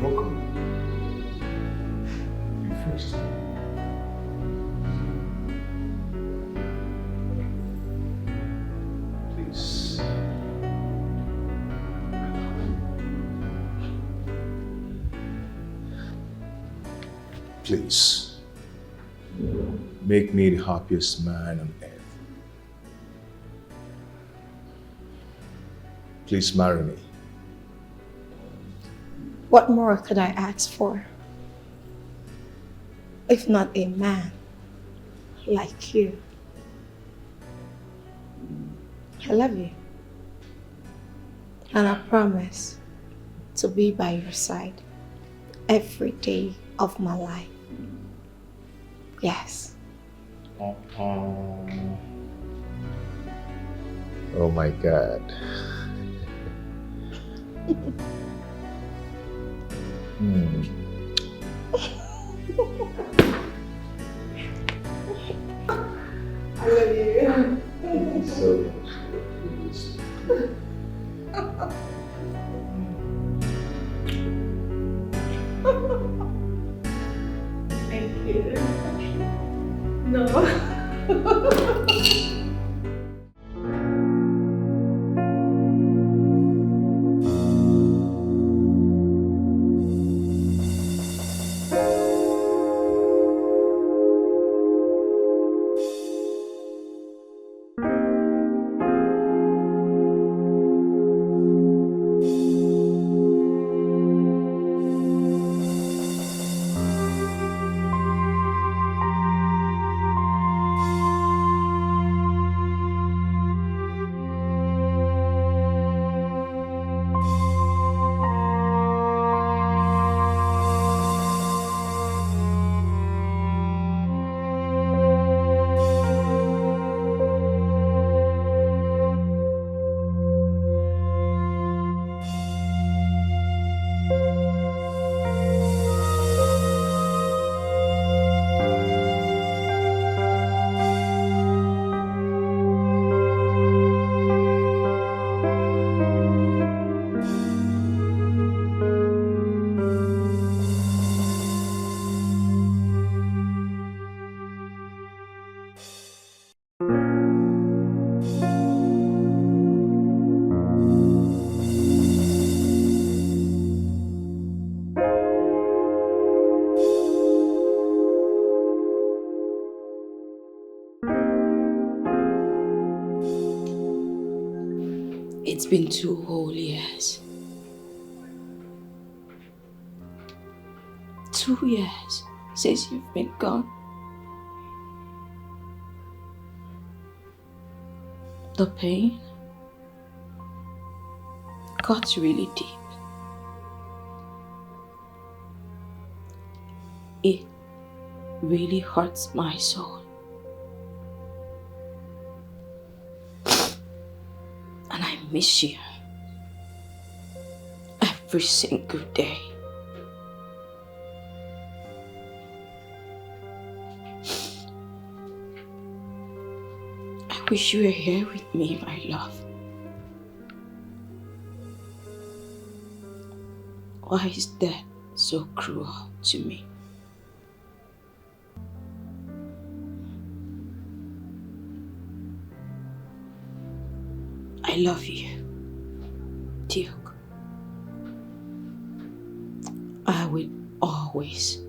welcome. You first. Please. Please. Make me the happiest man on earth. Please marry me. What more could I ask for? If not a man like you. I love you. And I promise to be by your side every day of my life. Yes. Oh my God. I love you. Thank you so much. Thank you. No. It's been 2 whole years. 2 years since you've been gone. The pain got really deep. It really hurts my soul. And I miss you every single day. I wish you were here with me, my love. Why is that so cruel to me? I love you, Duke. I will always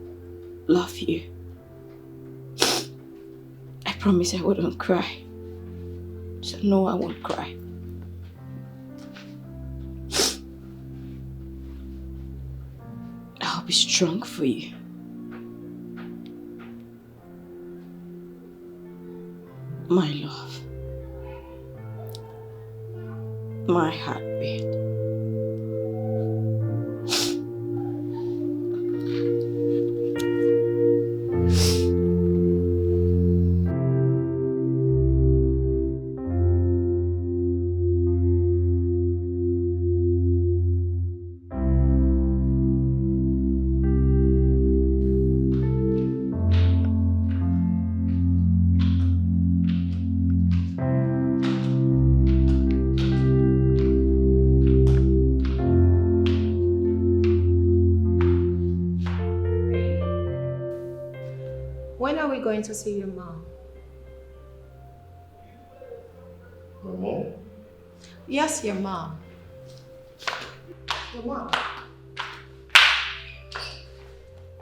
love you. I promise I wouldn't cry. So no, I won't cry. I'll be strong for you. My love. My heartbeat. When are we going to see your mom? My mom? Yes, your mom. Your mom.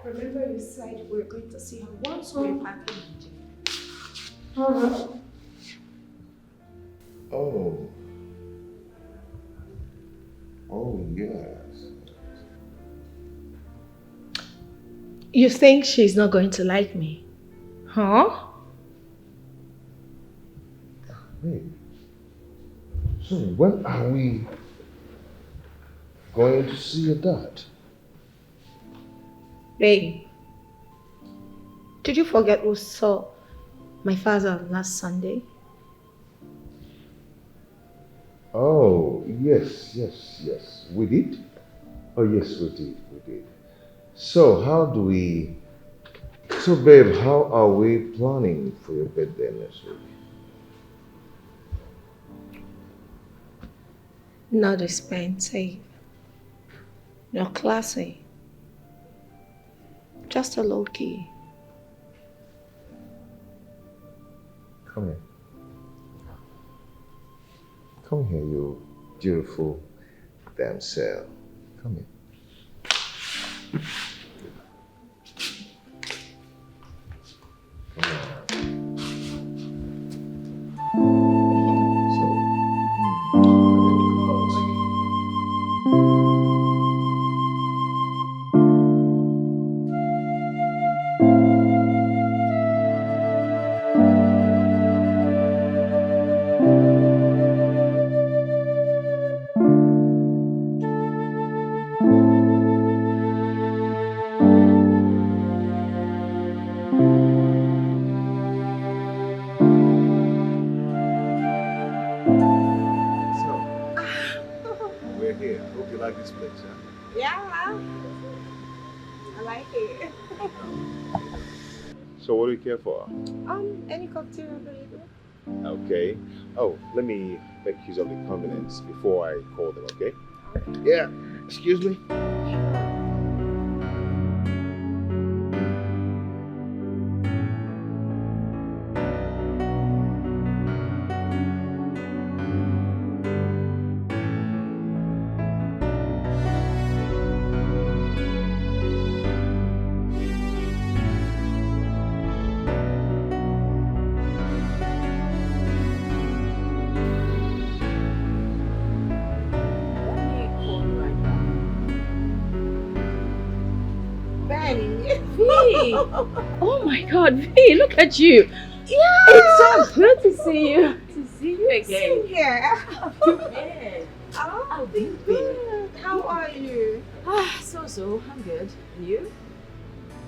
Remember you said we were going to see her once we're back in Nigeria. Oh. Oh, yes. You think she's not going to like me? Huh? Hey. So when are we going to see your dad? Babe, did you forget we saw my father last Sunday? Oh, yes. We did? Oh, yes, we did. So babe, how are we planning for your birthday next week? Not expensive. Not classy. Just a low key. Come here. Come here, you beautiful damsel. Come here. Come on. We're here. Hope you like this place, huh? Yeah, I like it. So what do you care for? Any cocktail available? Okay. Oh, let me make use of the convenience before I call them, okay? Yeah. Excuse me? Oh my God, V, look at you. Yeah. It's so good to see you. To see you again. Yeah. Yeah. Oh, good. How are you? So, I'm good. And you?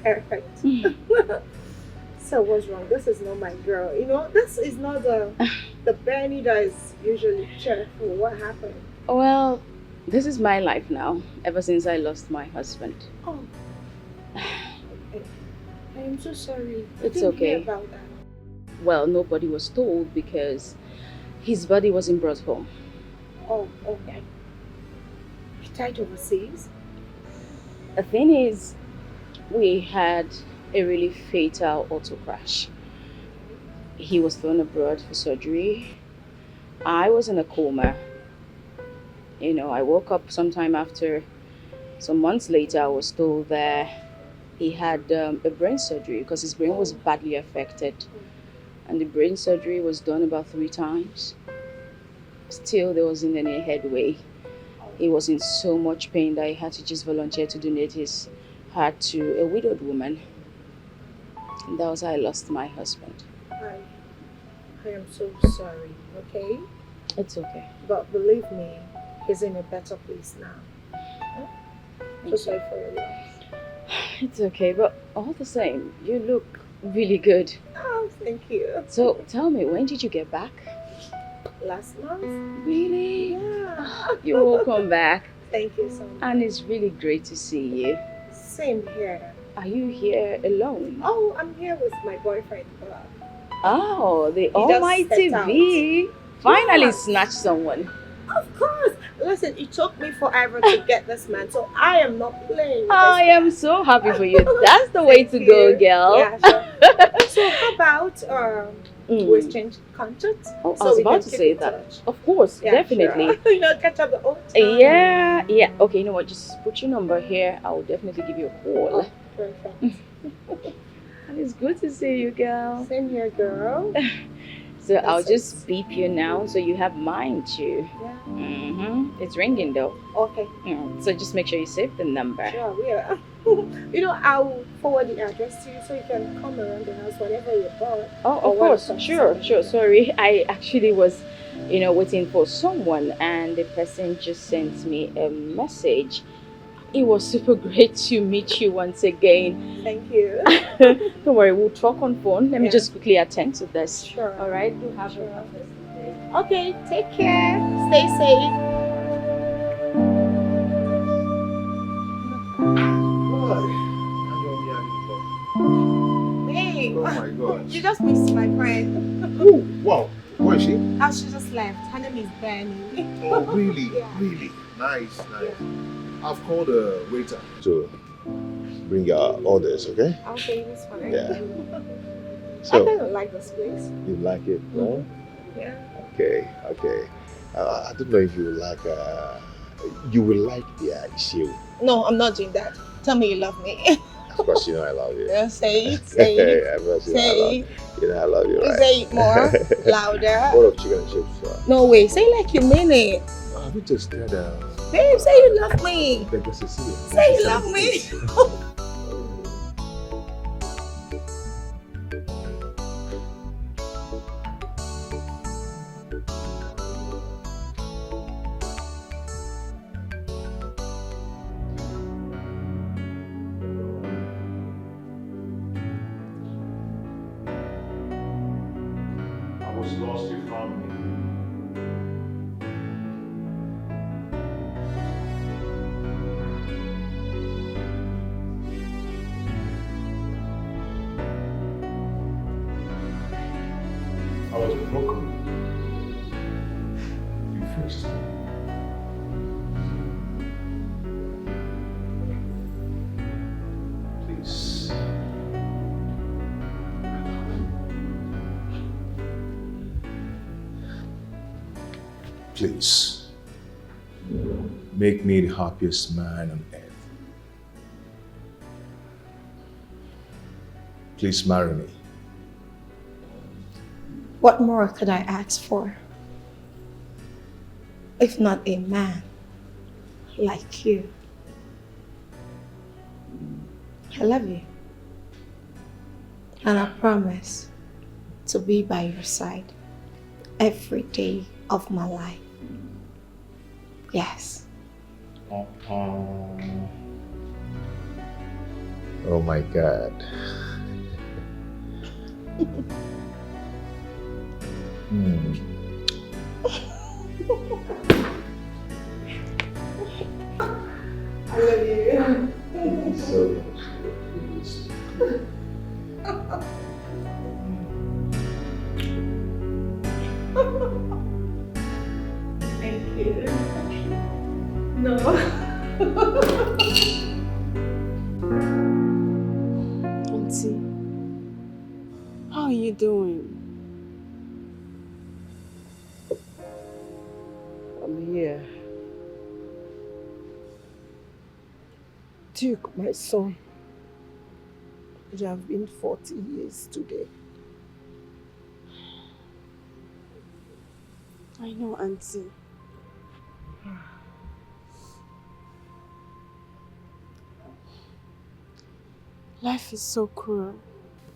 Perfect. So what's wrong? This is not my girl. You know, this is not the Benny that is usually cheerful. What happened? Well, this is my life now, ever since I lost my husband. Oh. I am so sorry. I It's didn't okay. hear about that. Well, nobody was told because his body wasn't brought home. Oh, okay. You died overseas? The thing is, we had a really fatal auto crash. He was flown abroad for surgery. I was in a coma. You know, I woke up sometime after, some months later, I was told that he had a brain surgery because his brain was badly affected. And the brain surgery was done about 3 times. Still, there wasn't any headway. He was in so much pain that he had to just volunteer to donate his heart to a widowed woman. And that was how I lost my husband. I am so sorry, okay? It's okay. But believe me, he's in a better place now. So sorry for your loss. It's okay, but all the same, you look really good. Oh, thank you. So tell me, when did you get back? Last month? Really? Yeah. You're welcome back. Thank you so much. And it's really great to see you. Same here. Are you here alone? Oh, I'm here with my boyfriend. Oh, the just almighty stepped V finally Yeah. snatched someone. Of course. Listen, it took me forever to get this man, so I am not playing. I am so happy for you. That's the way to go, girl. Yeah, sure. So how about we exchange contact Oh, I so was we about can to keep say in that. touch? Of course, Yeah, definitely. sure. Catch up the old time. Yeah. Okay, you know what? Just put your number here. I will definitely give you a call. Oh, perfect. And it's good to see you, girl. Same here, girl. So I'll That's just it. beep you now so you have mine too. Yeah. It's ringing though. Okay. So just make sure you save the number. Sure, we are. I'll forward the address to you so you can come around the house whenever you're bored. Oh, or of wanna course. talk to Sure. somebody. Sorry. I actually was, waiting for someone and the person just sent me a message. It was super great to meet you once again. Thank you. Don't worry, we'll talk on phone. Let me Yeah. just quickly attend to this. Sure. All right. You have Sure. a fantastic day. Okay, take care. Stay safe. Hey, Oh my gosh. you just missed my friend. Oh, wow. Where is she? Oh, she just left. Her name is Benny. Oh, really? Yeah. Really? Nice. I've called a waiter to bring your orders, okay? Okay, it's fine. Yeah. I So, kind of like this place. you like it, right? Yeah. Okay. I don't know if you like, you will like the issue. No, I'm not doing that. Tell me you love me. Of course, you know I love you. Yeah, say it. Say it. Of course, Say it. you know I love you, right? Say it more. Louder. What of chicken and chips? No way. Say it like you mean it. Have you tasted Babe, say you love me. the Sicilian? Say you love me. I was lost, you found me. I was broken. You fixed me. Please. Please. Make me the happiest man on earth. Please marry me. What more could I ask for? If not a man like you. I love you. And I promise to be by your side every day of my life. Yes. Oh my God. I love you. Thank you so much. Please. Thank you. No. Auntie, how are you doing? I'm here. Duke, my son, you have been 40 years today. I know, Auntie. Life is so cruel,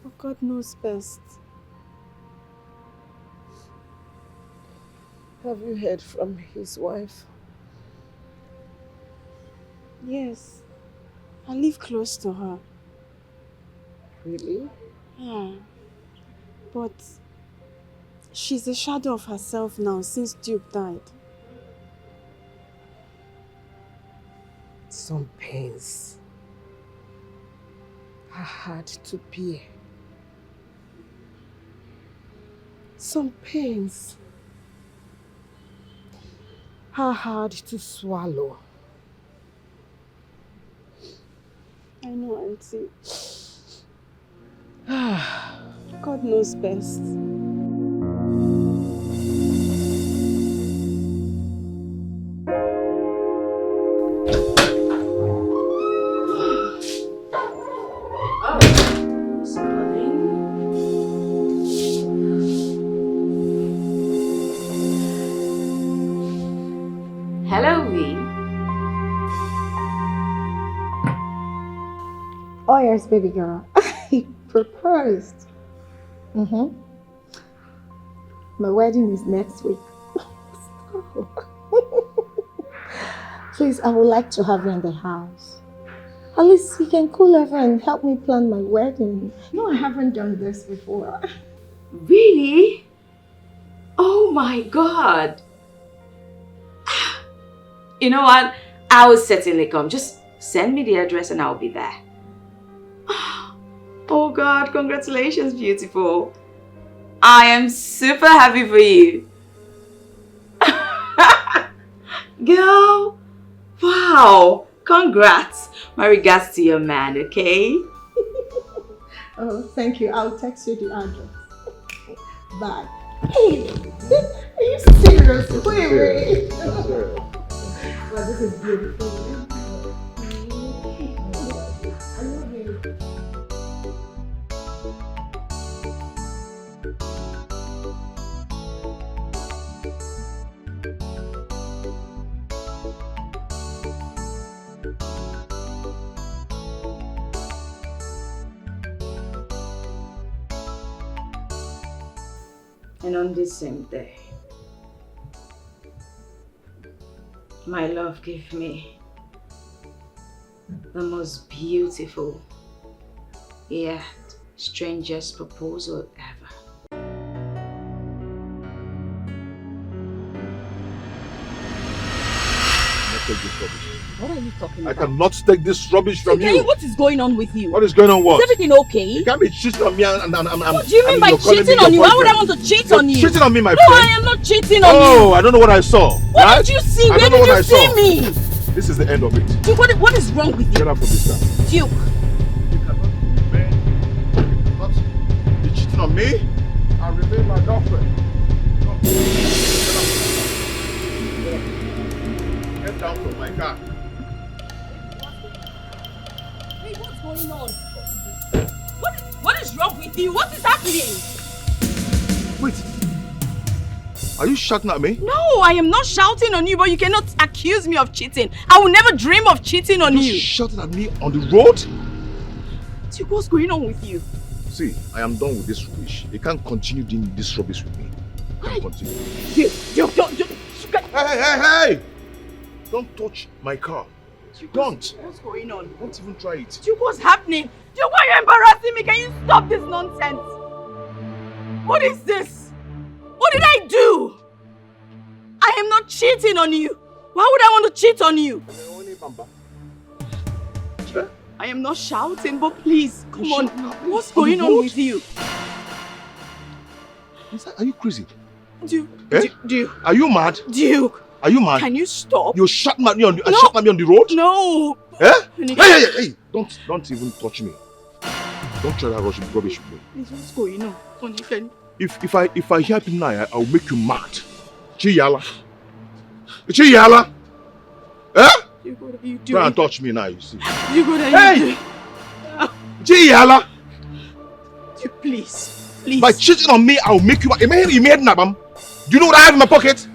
but God knows best. Have you heard from his wife? Yes, I live close to her. Really? Yeah, but she's a shadow of herself now since Duke died. Some pains are hard to bear. Some pains are hard to swallow. I know, Auntie. God knows best. Hello, V. Oh yes, baby girl. He proposed. My wedding is next week. Please, I would like to have you in the house. At least you can cool over and help me plan my wedding. No, I haven't done this before. Really? Oh my God. You know what? I will certainly come. Just send me the address and I'll be there. Oh God, congratulations, beautiful. I am super happy for you. Girl, wow, congrats. My regards to your man, okay? Oh, thank you. I'll text you the address. Bye. Hey, are you serious? Wait. Well, this is beautiful. I love you. And on this same day, my love gave me the most beautiful yet strangest proposal ever. Take this rubbish. What are you talking I about? cannot take this rubbish from you. What is going on with you? What is going on? What? Is everything okay? You can't be cheating on me and What do you mean by cheating on you? Why would I want to cheat on you? Cheating on me, my No, friend. I am not cheating on you. Oh, I don't know what I saw. What right? did you see? I Where don't know did what you I see saw. me? This is the end of it. Duke, what is wrong with Get you? out from this car. Duke. You cannot be cheating on me and remain my girlfriend. Come. Get down from my car. Hey, what's going on? What is wrong with you? What is happening? Wait. Are you shouting at me? No, I am not shouting on you, but you cannot accuse me of cheating. I will never dream of cheating on you. You shouting at me on the road? Duke, what's going on with you? See, I am done with this rubbish. You can't continue doing this rubbish with me. You can't continue. Duke, don't. Hey! Don't touch my car. Don't. What's going on? Don't even try it. Duke, what's happening? Duke, why are you embarrassing me? Can you stop this nonsense? What is this? What did I do? I am not cheating on you. Why would I want to cheat on you? I am not shouting, but please, come on. What's going on with you? Are you crazy? Duke, Eh? Duke, Are you mad? Duke, Are you mad? can you stop? You're shouting at me on the, No. shouting at me on the road? No. Eh? Honey, Hey! Don't even touch me. Don't try that rubbish with me. please, what's going on? Honey, can you? If I hear him now, I'll make you mad. Chiyala. Chiyala. Eh? Duke, what are you Try and doing? touch me now, you see. Duke, what are Hey! you doing? Chiyala. Duke, please, please. By cheating on me, I'll make you mad. Do you know what I have in my pocket?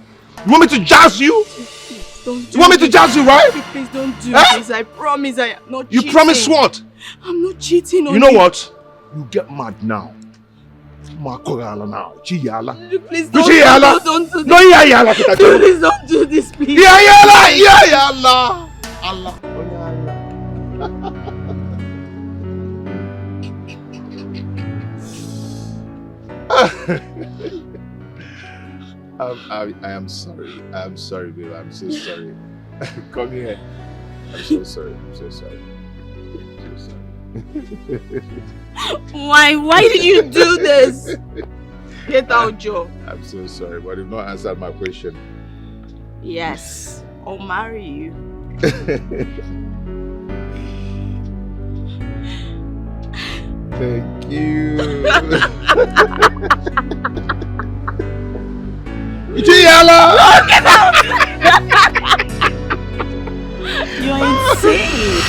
You want me to jazz you? Please, don't do You want me to this. jazz you, right? Please don't do Eh? this. I promise I am not You cheating. promise what? I'm not cheating on You know what? You get mad now. Makorala now. Chiyala. Please You don't, Chiyala. don't do this. No, yala. Please don't do this, please. Yala. Allah. I am sorry. I'm sorry, babe. I'm so sorry. Come here. I'm so sorry. I'm so sorry. I'm so sorry. Why did you do this? Get out, Joe. I'm so sorry, but you've not answered my question. Yes, I'll marry you. Thank you. Get out! You're insane.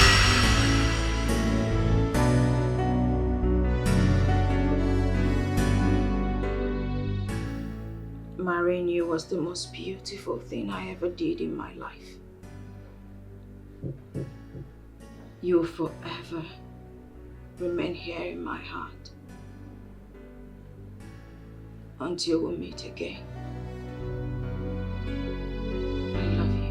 Marrying you was the most beautiful thing I ever did in my life. You'll forever remain here in my heart until we meet again. I love you.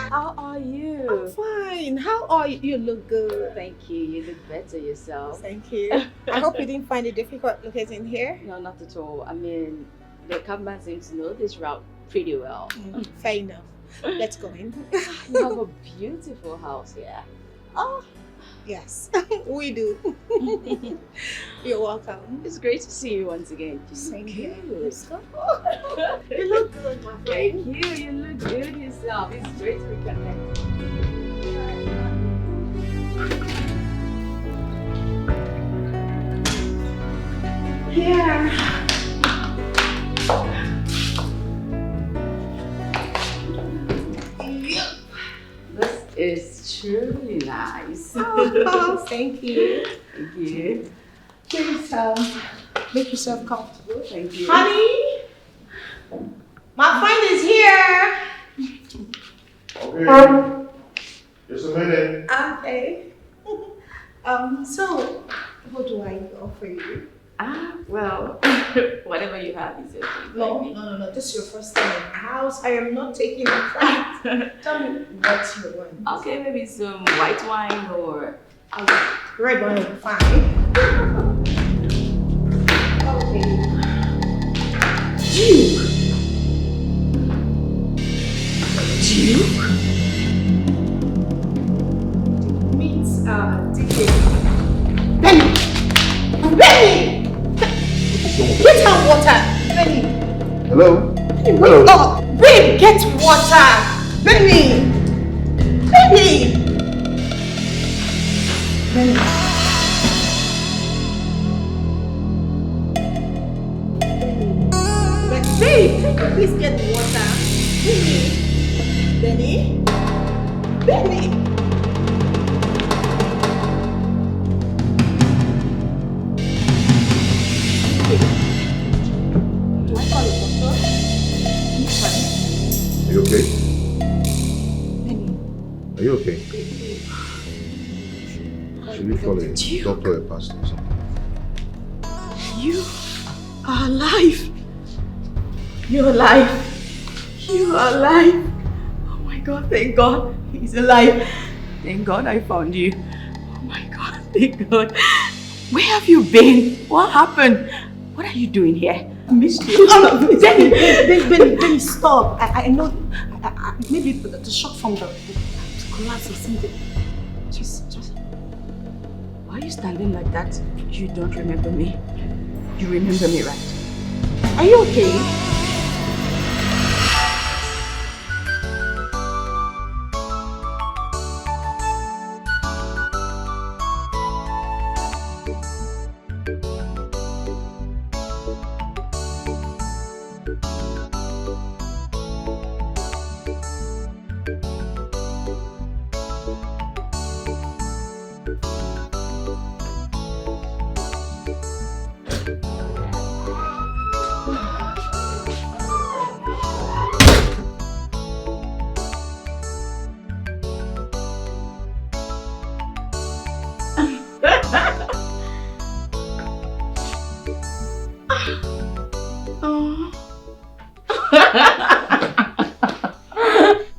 How are you? I'm fine. How are you? You look good. Thank you. You look better yourself. Thank you. I hope you didn't find it difficult locating here. No, not at all. I mean, the cabman seems to know this route pretty well. Fair enough. Let's go in. You have a beautiful house here. Oh, yes, we do. You're welcome. It's great to see you once again. Same here. Good. Let's go. You look good, my friend. Thank you. You look good yourself. It's great to reconnect. Here. This is truly nice. Oh, thank you. Thank you. Please make yourself comfortable. Thank you. Honey, my friend is here. Okay. Just a minute. Okay. So, what do I offer you? Well, whatever you have is okay. No. This is your first time in the house. I am not taking a flight. Tell me what you want. Okay, maybe some white wine or Red wine will be fine. Okay. Duke. Means ticket. Benny. Get her water. Benny. Hello? Benny, Hello? wake up. Babe, get water. Benny. Benny. Babe, can you please get water? Benny. Benny. Do I call a doctor? Are you okay? Benny. Are you okay? Should we call a doctor or a pastor or something? You are alive. You're alive. You are alive. Oh my God, thank God. He's alive. Thank God I found you. Oh my God, thank God. Where have you been? What happened? What are you doing here? I missed you. Benny, stop. I know. Maybe the shock from the collapse or something. Just. Why are you standing like that? You don't remember me. You remember me, right? Are you okay?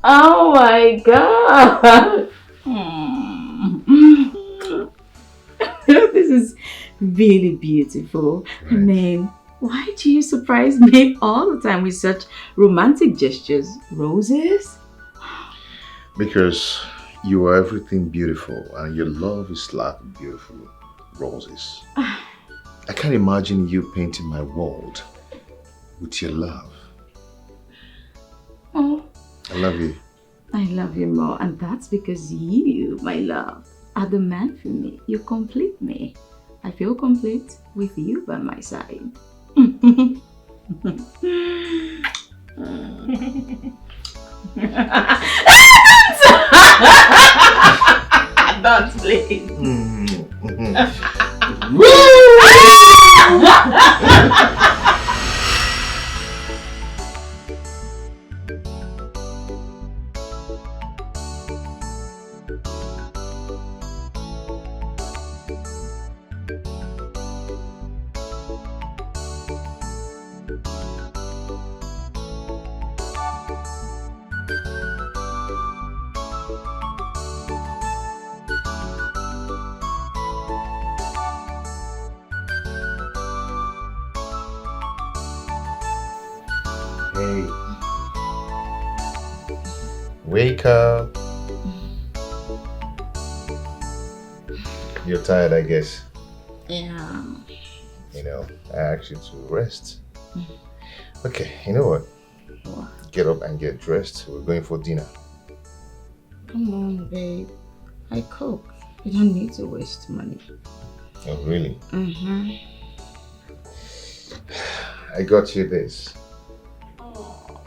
Oh my God! This is really beautiful. I mean, why do you surprise me all the time with such romantic gestures? Roses? Because you are everything beautiful and your love is like beautiful roses. I can't imagine you painting my world with your love. Oh, I love you. I love you more, and that's because you, my love, are the man for me. You complete me. I feel complete with you by my side. Dance, please. Hey. Wake up. You're tired, I guess. Yeah. You know, I asked you to rest. Okay, you know what? What? Get up and get dressed. We're going for dinner. Come on, babe. I cook. You don't need to waste money. Oh, really? Mm-hmm. I got you this. Oh,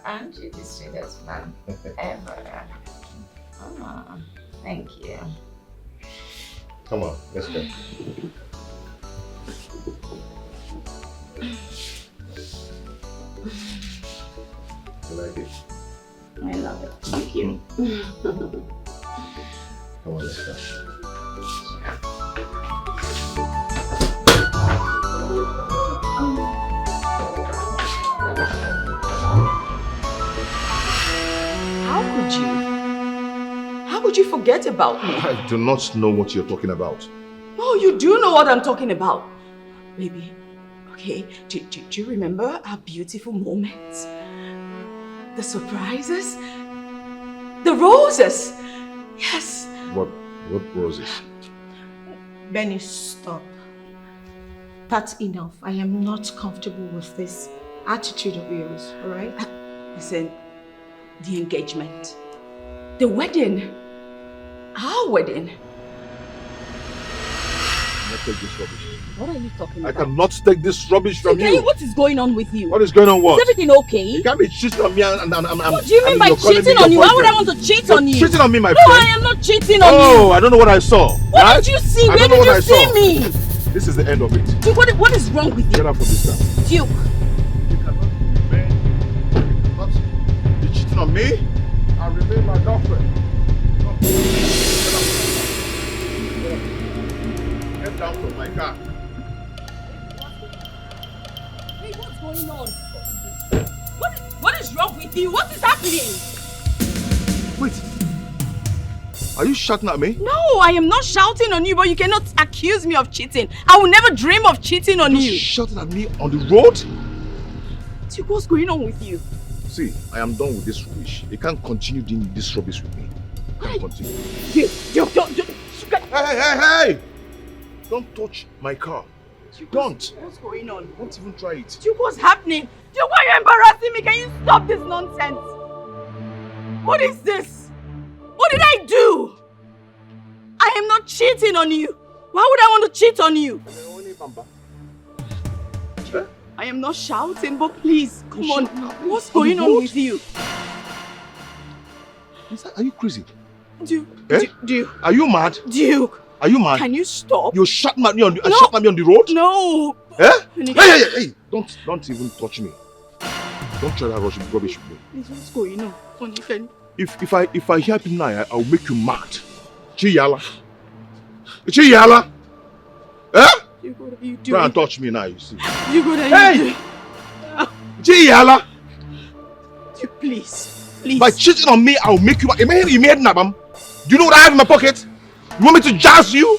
aren't you the sweetest man ever? Oh, thank you. Come on, let's go. You like it? I love it. Thank you. Come on, let's go. How could you forget about me? I do not know what you're talking about. No, you do know what I'm talking about. Baby, okay, do you remember our beautiful moments? The surprises? The roses? Yes. What roses? Benny, stop. That's enough. I am not comfortable with this attitude of yours, alright? Listen, the engagement, the wedding, our wedding. I cannot take this rubbish. What are you talking I about? cannot take this rubbish from you. What is going on with you? What is going on? What? Is everything okay? You can't be cheating on me and What do you mean by cheating on you? Why would I want to cheat on you? Cheating on me, my No, friend. I am not cheating on you. Oh, I don't know what I saw. What right? did you see? I Where don't know did what you I see saw. me? This is the end of it. Duke, what is wrong with Get you? out from this car. Duke. You cannot remain. What? You cheating on me? I'll remain my girlfriend. Come. Get down from my car. Hey, what's going on? What is wrong with you? What is happening? Wait. Are you shouting at me? No, I am not shouting on you, but you cannot accuse me of cheating. I will never dream of cheating on you. Shouting at me on the road? Duke, what's going on with you? See, I am done with this rubbish. You can't continue doing this rubbish with me. You can't continue. Duke, don't. Hey! Don't touch my car. Don't. What's going on? Don't even try it. Duke, what's happening? Duke, why are you embarrassing me? Can you stop this nonsense? What is this? What did I do? I am not cheating on you. Why would I want to cheat on you? I am not shouting, but please, come on. What's going on with you? Are you crazy? Duke, Eh? Duke. Are you mad? Duke. Are you mad? Can you stop? You shot at me on the, No. shot at me on the road? No. Eh? Honey, Hey! Don't even touch me. Don't try that rubbish with me. Please, what's going on? Honey, can If I hear him now, I'll make you mad. Chiyala. Chiyala. Eh? Duke, what are you Try doing? and touch me now, you see. Duke, what are Hey! you doing? Chiyala. Duke, please. Please. By cheating on me, I'll make you mad. You made Nabam. Do you know what I have in my pocket? You want me to jazz you?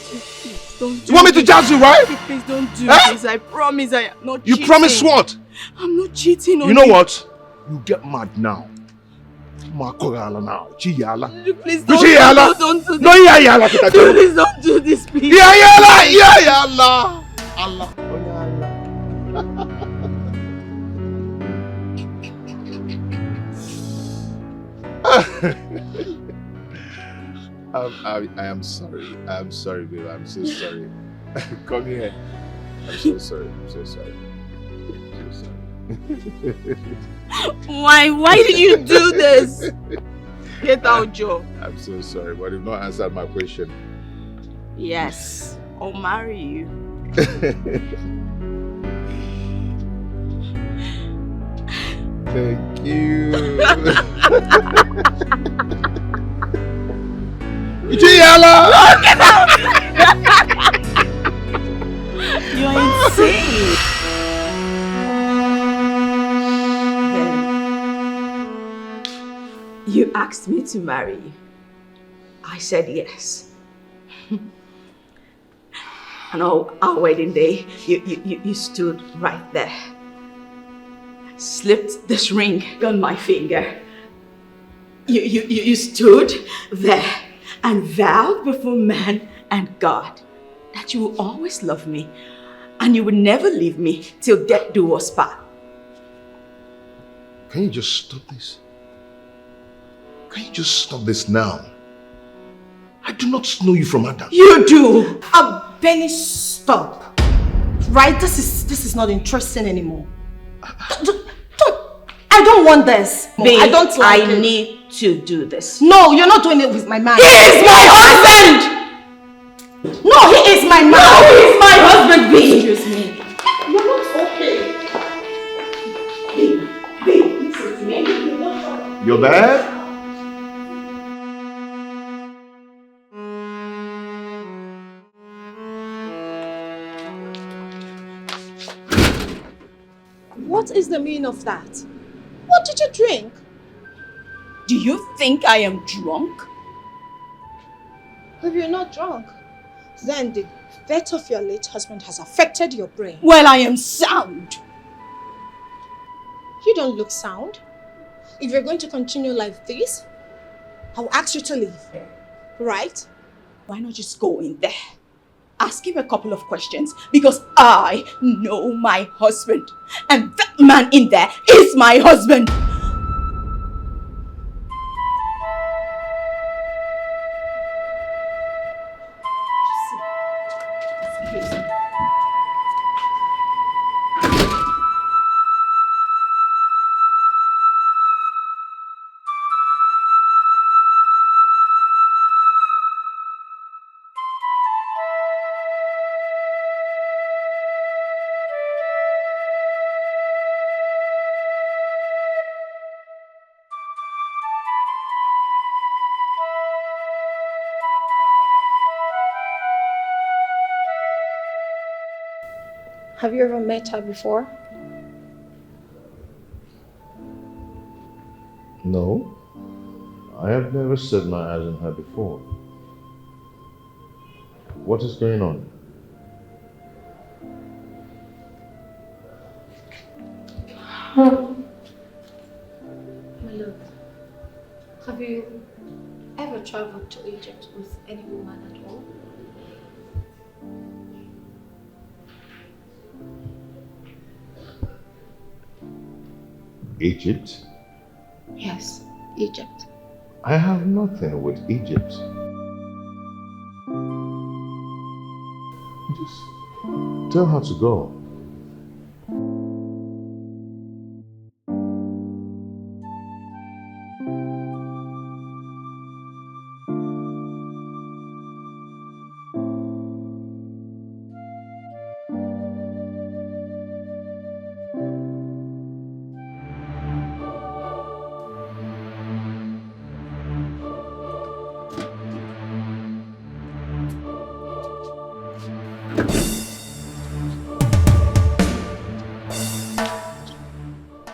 Don't do You want me to this. jazz you, right? Please don't do Huh? this. I promise I am not You cheating. promise what? I'm not cheating on You you. know what? You get mad now. Makorala now. Chiyala. Please Chiyala. don't do this. No, yala. Please don't do this, please. Yala. Allah. Allah. I am sorry. I'm sorry, babe. I'm so sorry. Come here. I'm so sorry. I'm so sorry. I'm so sorry. Why did you do this? Get out, Joe. I'm so sorry, but you've not answered my question. Yes, I'll marry you. Thank you. You're insane. You asked me to marry you. I said yes. And on our wedding day, you stood right there. Slipped this ring on my finger. You stood there and vowed before man and God that you will always love me and you will never leave me till death do us part. Can you just stop this? Can you just stop this now? I do not know you from Adam. You do! Benny, stop. Right? This is not interesting anymore. I don't want this. Babe, I don't like I it. need to do this. No, you're not doing it with my man. He is my husband! No, he is my man. No, he is my husband, B! Excuse me. You're not okay. Babe, listen to me. You're bad? What is the meaning of that? What did you drink? Do you think I am drunk? If you're not drunk, then the death of your late husband has affected your brain. Well, I am sound. You don't look sound. If you're going to continue like this, I'll ask you to leave. Right? Why not just go in there? Ask him a couple of questions because I know my husband and that man in there is my husband. Have you ever met her before? No. I have never set my eyes on her before. What is going on? My love, have you ever traveled to Egypt with any woman at all? Egypt? Yes, Egypt. I have nothing with Egypt. Just tell her to go.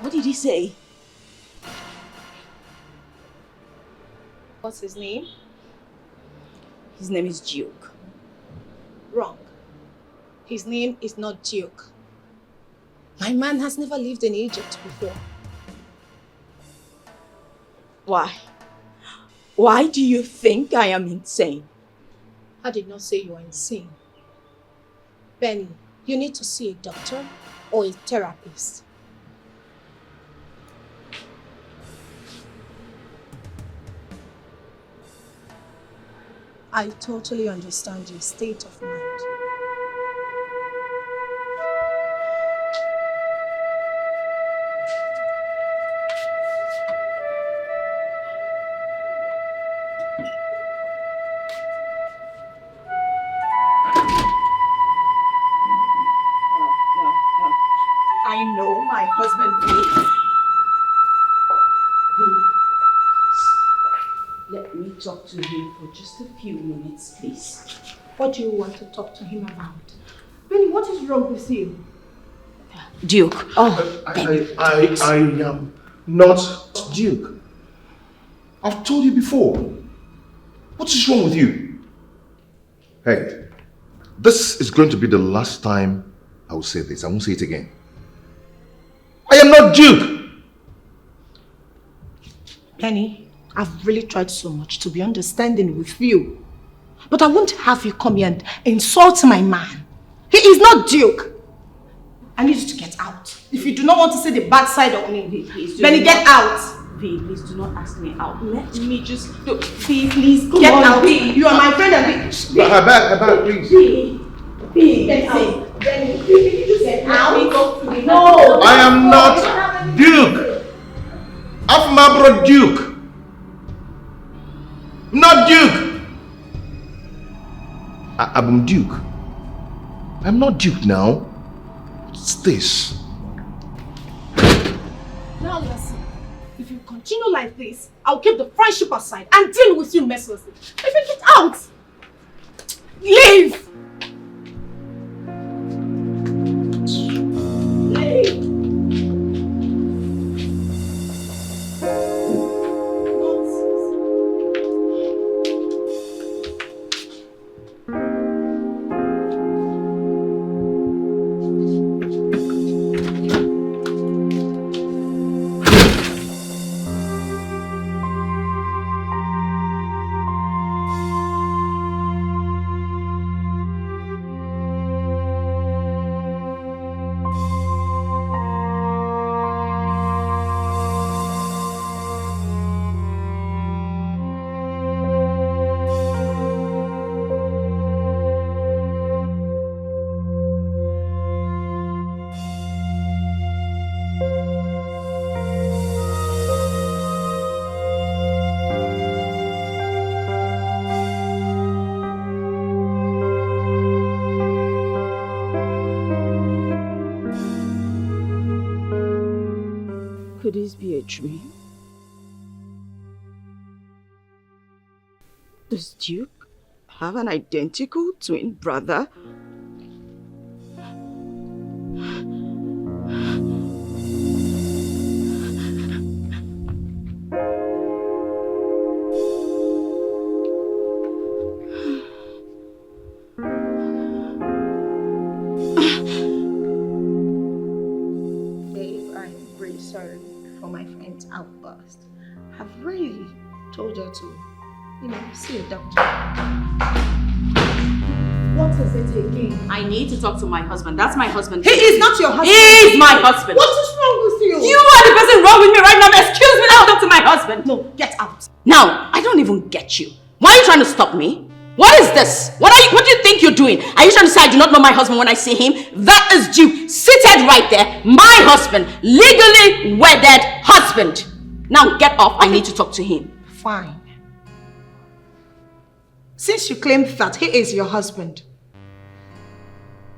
What did he say? What's his name? His name is Duke. Wrong. His name is not Duke. My man has never lived in Egypt before. Why? Why do you think I am insane? I did not say you are insane. Benny, you need to see a doctor or a therapist. I totally understand your state of mind. No. I know my husband Let me talk to him for just a few minutes, please. What do you want to talk to him about? Benny, what is wrong with you? Duke. I am not Duke. I've told you before. What is wrong with you? Hey, this is going to be the last time I will say this. I won't say it again. I am not Duke. Benny, I've really tried so much to be understanding with you. But I won't have you come here and insult my man. He is not Duke. I need you to get out. If you do not want to see the bad side of me, Benny, get out. V, please do not ask me out. Let me just... V, please, come Get on, out. V. You are my friend and V. Her back, please. V, Get out. Benny, please get out. No. I am not Duke. I'm my brother Duke. Not Duke. I'm Duke. I'm not Duke now. What's this? Now listen. If you continue like this, I'll keep the friendship aside and deal with you mercilessly. If you get out, leave. Leave. Could this be a dream? Does Duke have an identical twin brother? Outburst. I've really told her to, see a doctor. What is it again? I need to talk to my husband. That's my husband. He is not your husband. He is my husband. What is wrong with you? You are the person wrong with me right now. Excuse me, now talk to my husband. No, get out. Now, I don't even get you. Why are you trying to stop me? What is this? What do you think you're doing? Are you trying to say I do not know my husband when I see him? That is Duke, seated right there. My husband, legally wedded husband. Now get off. I need to talk to him. Fine. Since you claim that he is your husband,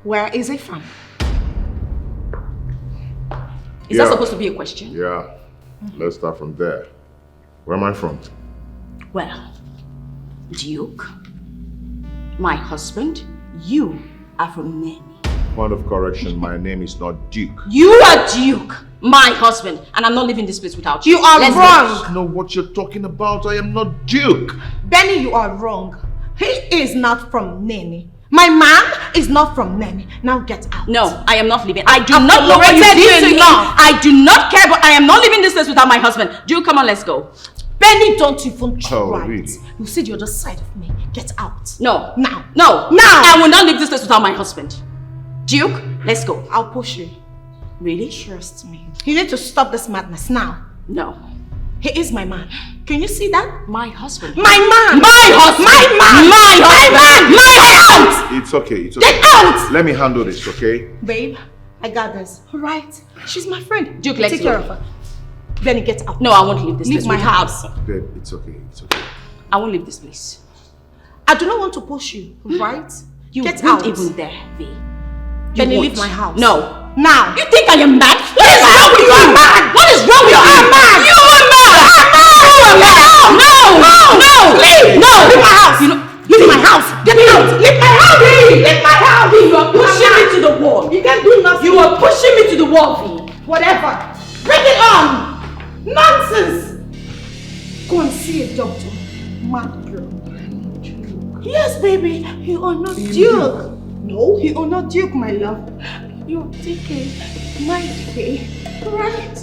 where is he from? Is that supposed to be a question? Yeah. Let's start from there. Where am I from? Well, Duke, my husband, you are from Nanny. Point of correction, my name is not Duke. You are Duke, my husband, and I'm not leaving this place without you. You are Let's wrong. I know what you're talking about. I am not Duke. Benny, you are wrong. He is not from Nene. My man is not from Nene. Now get out. No, I am not leaving. I do not know what you tolerated did to you him. enough. I do not care, but I am not leaving this place without my husband. Duke, come on, let's go. Benny, don't even try really? it. You see the other side of me. Get out. No. Now. No. Now. I will not leave this place without my husband. Duke, let's go. I'll push you. Really? Trust me. You need to stop this madness now. No. He is my man. Can you see that? My husband. My man. My husband. My man. My husband. My husband. It's okay, it's okay. Get out! Let me handle this, okay? Babe, I got this. Alright? She's my friend. Duke, let's Take go. care of her. Benny, get out. No, I won't leave this Leave place. my without- house. Babe, it's okay, it's okay. I won't leave this place. I do not want to push you, right? You get won't out. even dare, V. Benny, won't. leave my house. No. Now. You think I am mad? What is wrong with you? You are mad. What is wrong with you? You are mad. You are mad. You are mad. No. No. Leave. No. Leave my house. You know, Leave my house. Get out. Leave my house. Leave my house. you are pushing me to the wall. You can do nothing. You are pushing me to the wall, V. Whatever. Bring it on. Nonsense. Go and see a doctor. Mad girl. Yes, baby. You are not Duke. No, you are not Duke, my love. You're DK. My DK. Right?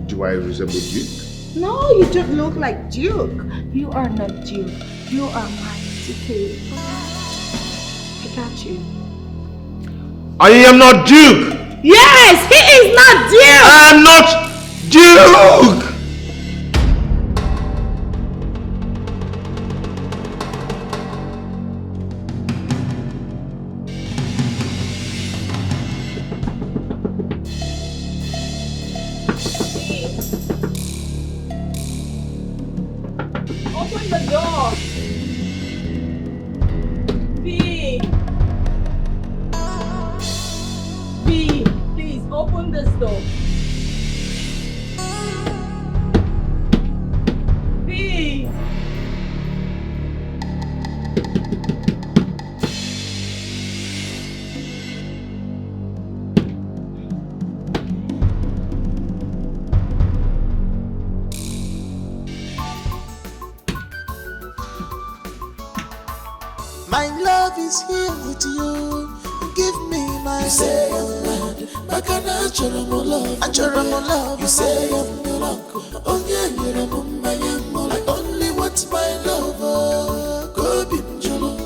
Do I resemble you? No, you don't look like Duke. You are not Duke. You are my DK. I got you. I am not Duke! Yes, he is not Duke! I am not Duke! Open the door. V. V, please open this door. V. My love is here with you. Give me my you say I'm mad, but I natural love. Natural love. You say I'm miracle. Oh yeah, you're I only want my lover. Go bim jolo.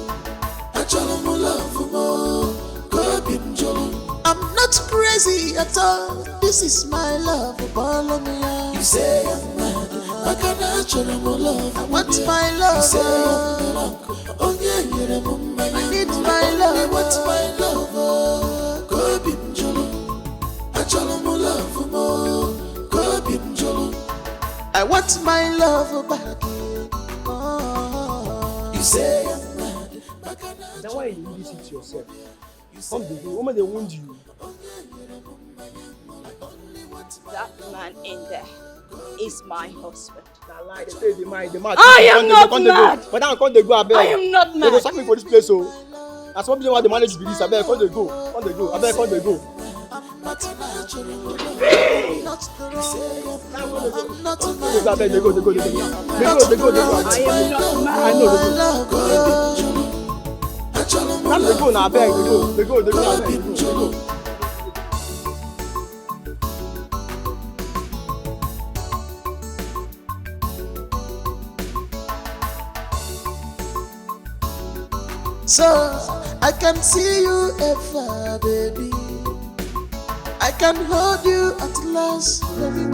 Natural love mo. Go bim jolo. I'm not crazy at all. This is my love. Follow me out. You say I'm mad, but I natural love. I want my love. You say I'm miracle. Oh yeah, you're I need my love. I want my lover. Go bim jolo. Acholo mo love mo. Go bim jolo. I want my love back. Oh. You say I'm mad. Is that why you do this to yourself? Come the woman they wound you. That man in there is my husband. Nah, lie, they say the man. I am not mad. But now come they go abeg. I am not They go mad. sack me for this place, so. That's one reason why the manage be this. Abeg, come they go. Come they go. Abeg, come they go. Not natural. Not the wrong. I'm not They go, abeg, they go. They go. I am not mad. I know they go. Now they go now, abeg, they go. They go, abeg, they go. So I can see you ever, baby. I can hold you at last, baby.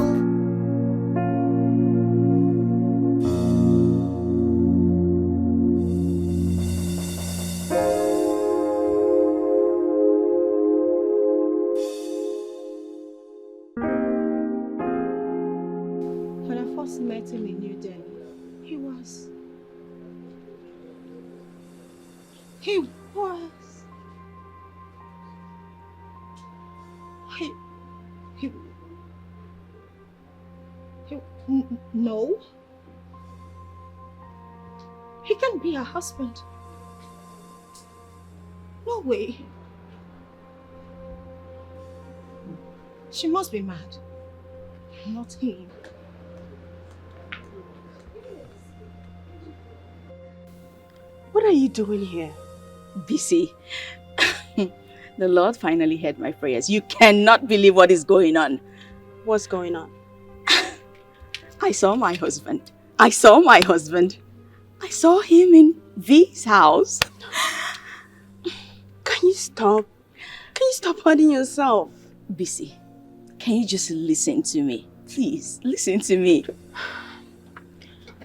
When I first met him in New Delhi, he was. He, no. He can't be her husband. No way. She must be mad. Not him. What are you doing here? Busy. The Lord finally heard my prayers. You cannot believe what is going on. What's going on? I saw my husband. I saw him in V's house. Can you stop? Can you stop hurting yourself? Busy, can you just listen to me? Please, listen to me.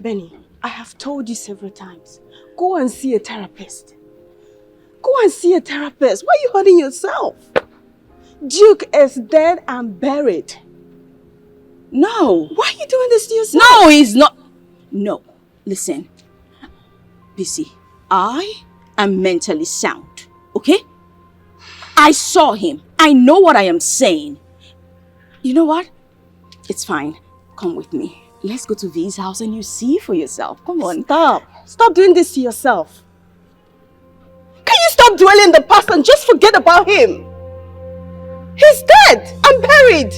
Benny, I have told you several times. Go and see a therapist. Go and see a therapist. Why are you hurting yourself? Duke is dead and buried. No. Why are you doing this to yourself? No, he's not. No, listen. Busy, I am mentally sound, okay? I saw him. I know what I am saying. You know what? It's fine. Come with me. Let's go to V's house and you see for yourself. Come on. Stop. Stop doing this to yourself. Can you stop dwelling in the past and just forget about him? He's dead and buried.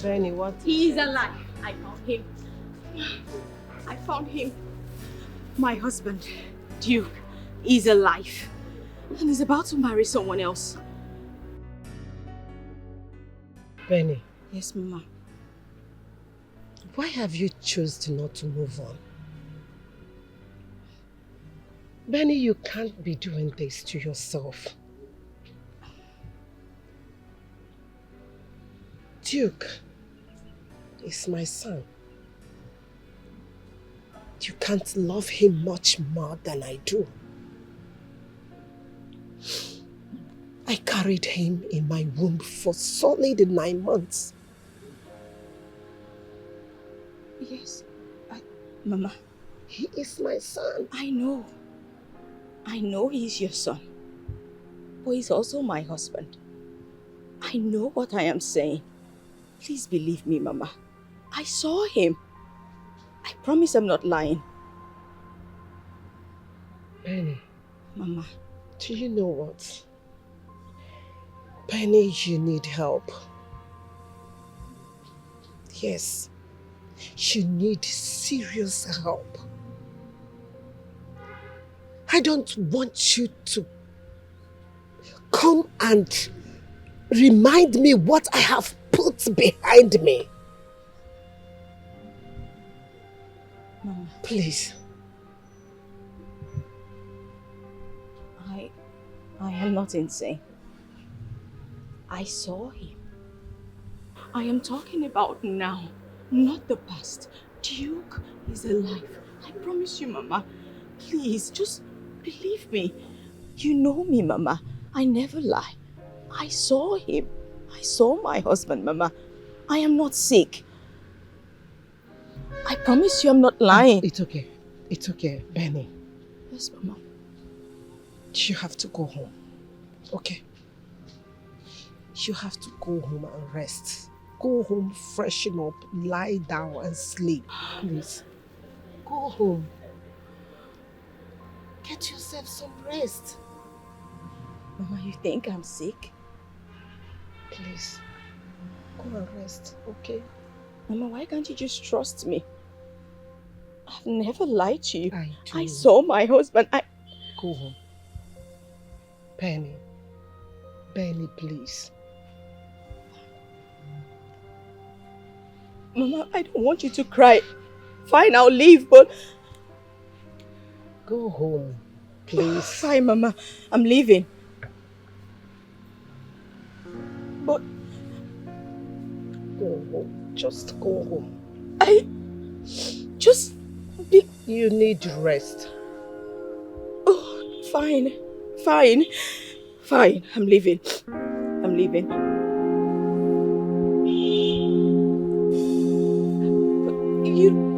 Benny, what? He's alive. I found him. I found him. My husband, Duke, is alive. And he's about to marry someone else. Benny. Yes, Mama. Why have you chosen not to move on? Benny, you can't be doing this to yourself. Duke is my son. You can't love him much more than I do. I carried him in my womb for solid 9 months. Yes, Mama. He is my son. I know. I know he's your son. But he's also my husband. I know what I am saying. Please believe me, Mama. I saw him. I promise I'm not lying. Penny. Mama. Do you know what? Penny, you need help. Yes. You need serious help. I don't want you to come and remind me what I have put behind me. Mama. Please. I am not insane. I saw him. I am talking about now, not the past. Duke is alive. I promise you, Mama. Please, just believe me. You know me, Mama. I never lie. I saw him. I saw my husband, Mama. I am not sick. I promise you I'm not lying. It's okay. It's okay, Benny. Yes, Mama. You have to go home, okay? You have to go home and rest. Go home, freshen up, lie down and sleep, please. Go home. Get yourself some rest. Mama, you think I'm sick? Please, go and rest, okay? Mama, why can't you just trust me? I've never lied to you. I do. I saw my husband. Go home. Penny. Penny, please. Mama, I don't want you to cry. Fine, I'll leave, but... Go home, please. Fine, Mama. I'm leaving. But... Go home. Just go home. Just... You need rest. Oh, fine. Fine. Fine. I'm leaving. I'm leaving. You...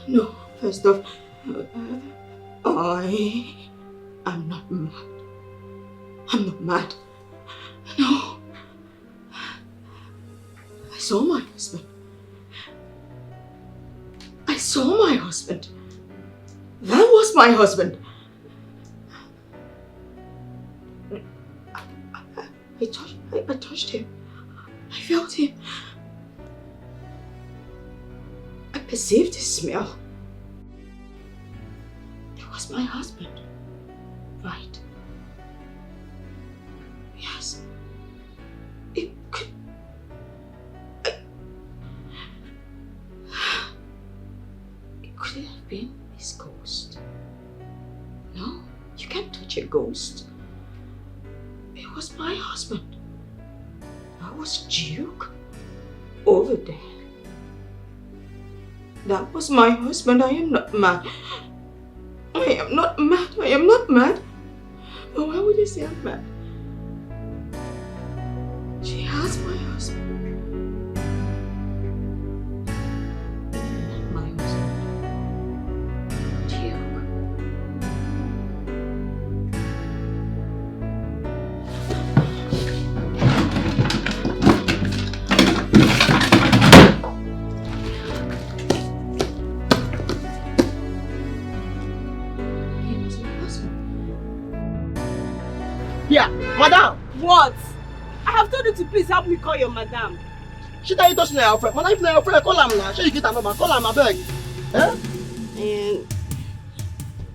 No. First off, I am not mad. I'm not mad. No. I saw my husband. I saw my husband. That was my husband. I touched him. I felt him. I perceived his smell. It was my husband. Right. Yes. It could... It could have been his ghost. No, you can't touch a ghost. It was my husband. That was Duke over there. That was my husband. I am not mad. I am not mad. I am not mad. But why would you say I'm mad? She has my husband. Not my husband. Duke. Yeah, madam! What? I have told you to please help me call your madam. She tell you touch your friend. Madam, if na your friend, call am now. Sure you get her number. Call am, abeg. Eh? And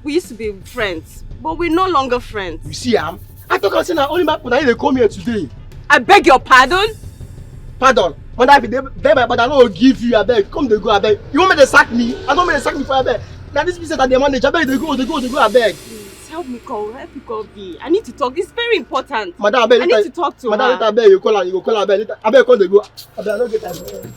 we used to be friends, but we're no longer friends. You see am? I talk am say na only my people na dey come here today. I beg your pardon? Pardon. Madam, if you dey my bad, I no go give you abeg. Come dey go abeg. You want me to sack me? I don't want me to sack me for abeg. Na this business that dey manage. Abeg dey go abeg. Please help me call V. I need to talk. It's very important. Madam, abeg. I need to talk to her. Madam, later abeg you call am. You go call am abeg. Abeg come dey go. Abeg I no get time.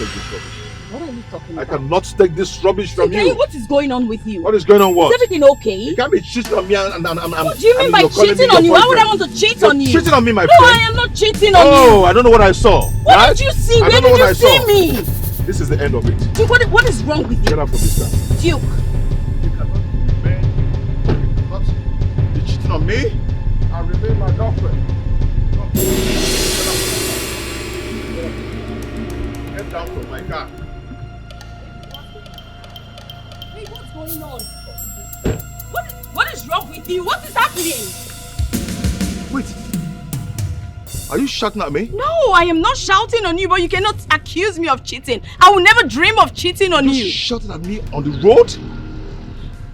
take this rubbish. What are you talking I about? cannot take this rubbish from you. What is going on with you? What is going on what? Is everything okay? You can't be cheating on me and What do you mean by cheating on you? Why would I want to cheat on you? Cheating on me, my No, friend. I am not cheating on you. Oh, I don't know what I saw. What right? did you see? I Where don't know did what you I see saw. me? This is the end of it. Duke, what is wrong with you? Get out from this car. Duke. You cannot be cheating on me and remain my girlfriend. Come. Get down from my car. Hey, what's going on? What is wrong with you? What is happening? Wait. Are you shouting at me? No, I am not shouting on you, but you cannot accuse me of cheating. I will never dream of cheating on you. You shouted at me on the road?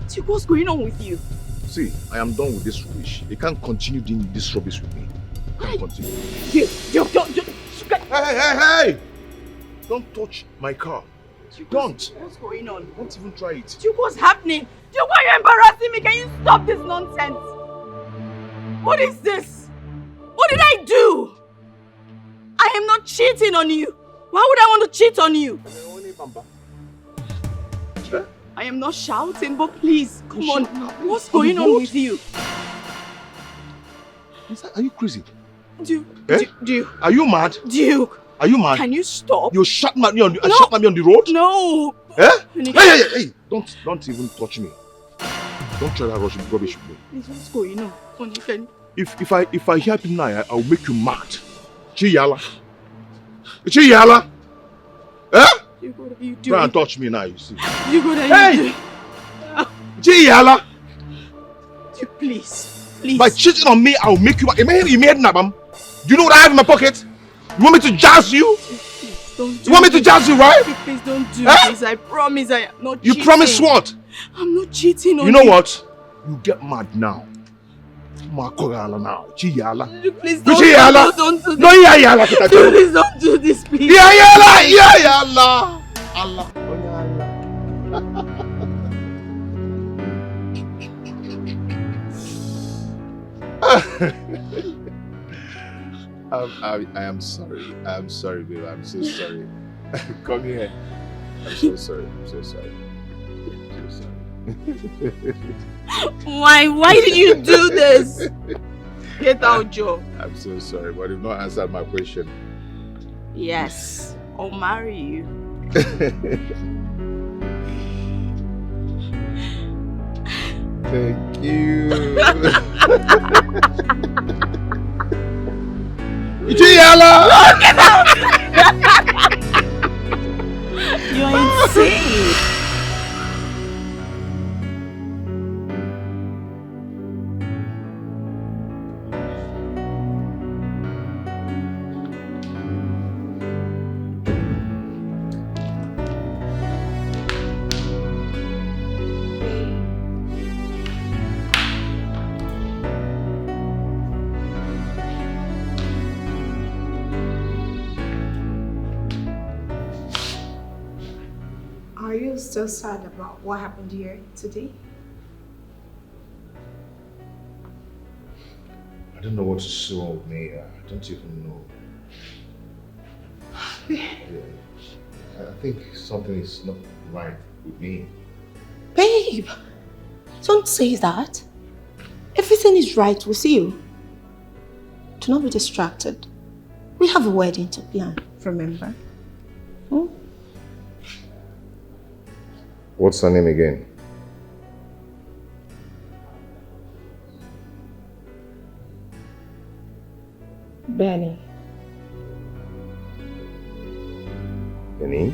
Duke, what's going on with you? See, I am done with this rubbish. You can't continue doing this rubbish with me. You can't continue. Duke, don't. Hey! Don't touch my car. Don't. What's going on? Don't even try it. Duke, what's happening? Duke, why are you embarrassing me? Can you stop this nonsense? What is this? What did I do? I am not cheating on you. Why would I want to cheat on you? I am not shouting, but please, come on. What's going on with you? Are you crazy? Duke, Eh? Duke. Are you mad? Duke. Are you mad? Can you stop? You shot at me on the road? No. Eh? Honey, Hey! Don't even touch me. Don't try that rubbish with me. Please, what's going on? Honey, can If I hear people now, I'll make you mad. Chiyala. Chiyala. Eh? Duke, what are you doing? Try and touch me now, you see. Duke, what are you doing? Chiyala. Duke, please. By cheating on me, I'll make you mad. You made nabam. Do you know what I have in my pocket? You want me to jazz you? Please, don't do You want me to jazz you, right? Duke, please don't do Eh? this. I promise I am not You cheating. promise what? I'm not cheating on You know what? You get mad now. Makorala now. Chiyala. Duke, please Chiyala. don't do this. No, yala. Duke, please don't do this, please. Yala. Allah. I am sorry. I'm sorry, babe. I'm so sorry. Come here. I'm so sorry. I'm so sorry. I'm so sorry. Why did you do this? Get out, Joe. I'm so sorry, but you've not answered my question. Yes, I'll marry you. Thank you. Yala! Get out! You're insane. Are you still sad about what happened here today? I don't know what is wrong with me. I don't even know. Yeah. I think something is not right with me. Babe, don't say that. Everything is right with you. Do not be distracted. We have a wedding to plan, remember? What's her name again? Benny. Benny?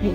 Hey.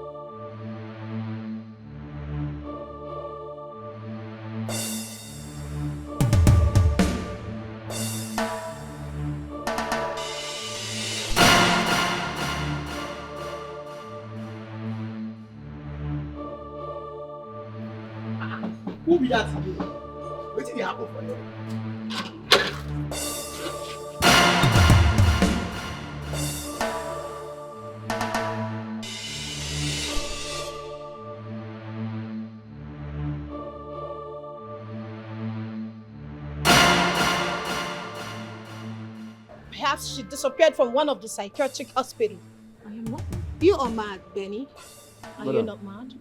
Who be that again? Wetin dey happen for here? Perhaps she disappeared from one of the psychiatric hospitals. I am not. You are mad, Benny. Are you Madam. not mad?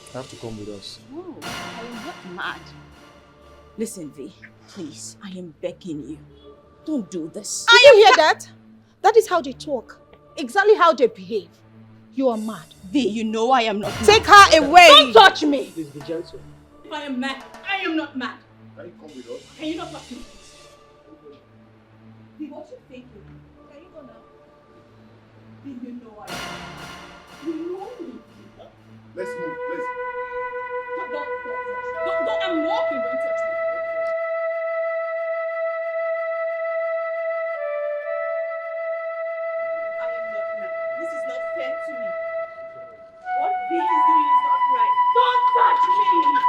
You have to come with us. No, I am not mad. Listen, V, please, I am begging you. Don't do this. Do you hear that? That is how they talk. Exactly how they behave. You are mad. V, you know I am not mad. Take her away. Don't touch me. Please be gentle. If I am mad, I am not mad. Can you come with us? Can you not touch me, please? V, what you thinking? Can you go now? V, you know I am. You know me. Let's move. Let's. Don't, I'm walking. Don't touch me. I am not mad. This is not fair to me. What V is doing is not right. Don't touch me!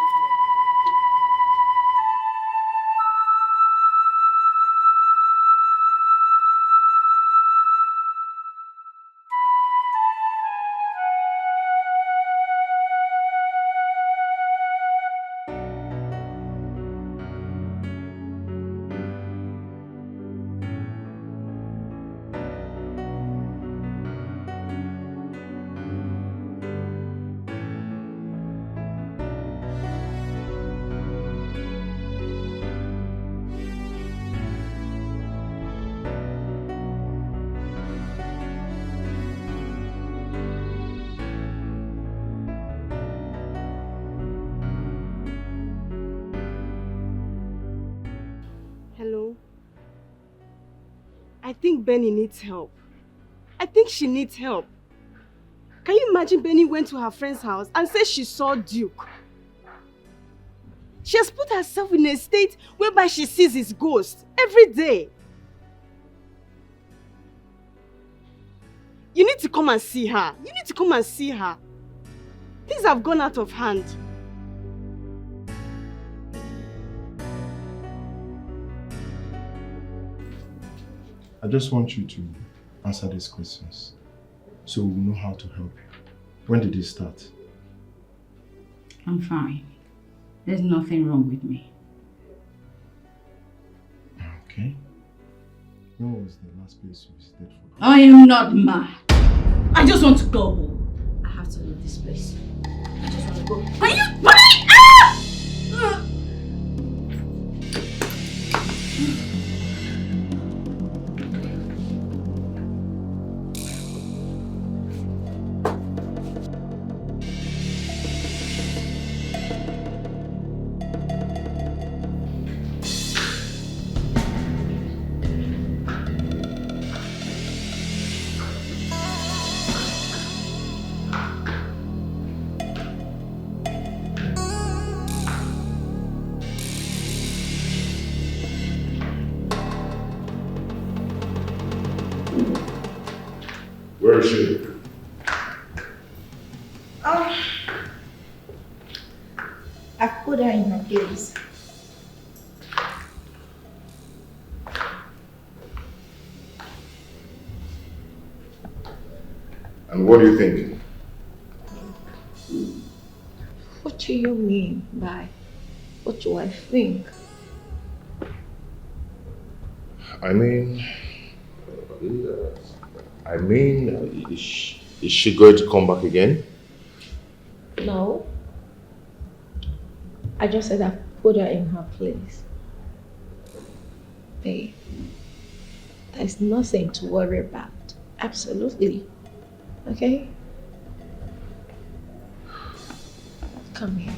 Hello? I think Benny needs help. I think she needs help. Can you imagine Benny went to her friend's house and said she saw Duke? She has put herself in a state whereby she sees his ghost every day. You need to come and see her. You need to come and see her. Things have gone out of hand. I just want you to answer these questions so we'll know how to help you. When did it start? I'm fine. There's nothing wrong with me. Okay. When was the last place you visited for? I am not mad. I just want to go home. I have to leave this place. I just want to go. Are you? Ah! Where is she? I put her in her place. And what do you think? What do you mean by what do I think? I mean, is she going to come back again? No. I just said I put her in her place. Babe, there's nothing to worry about. Absolutely. Okay? Come here.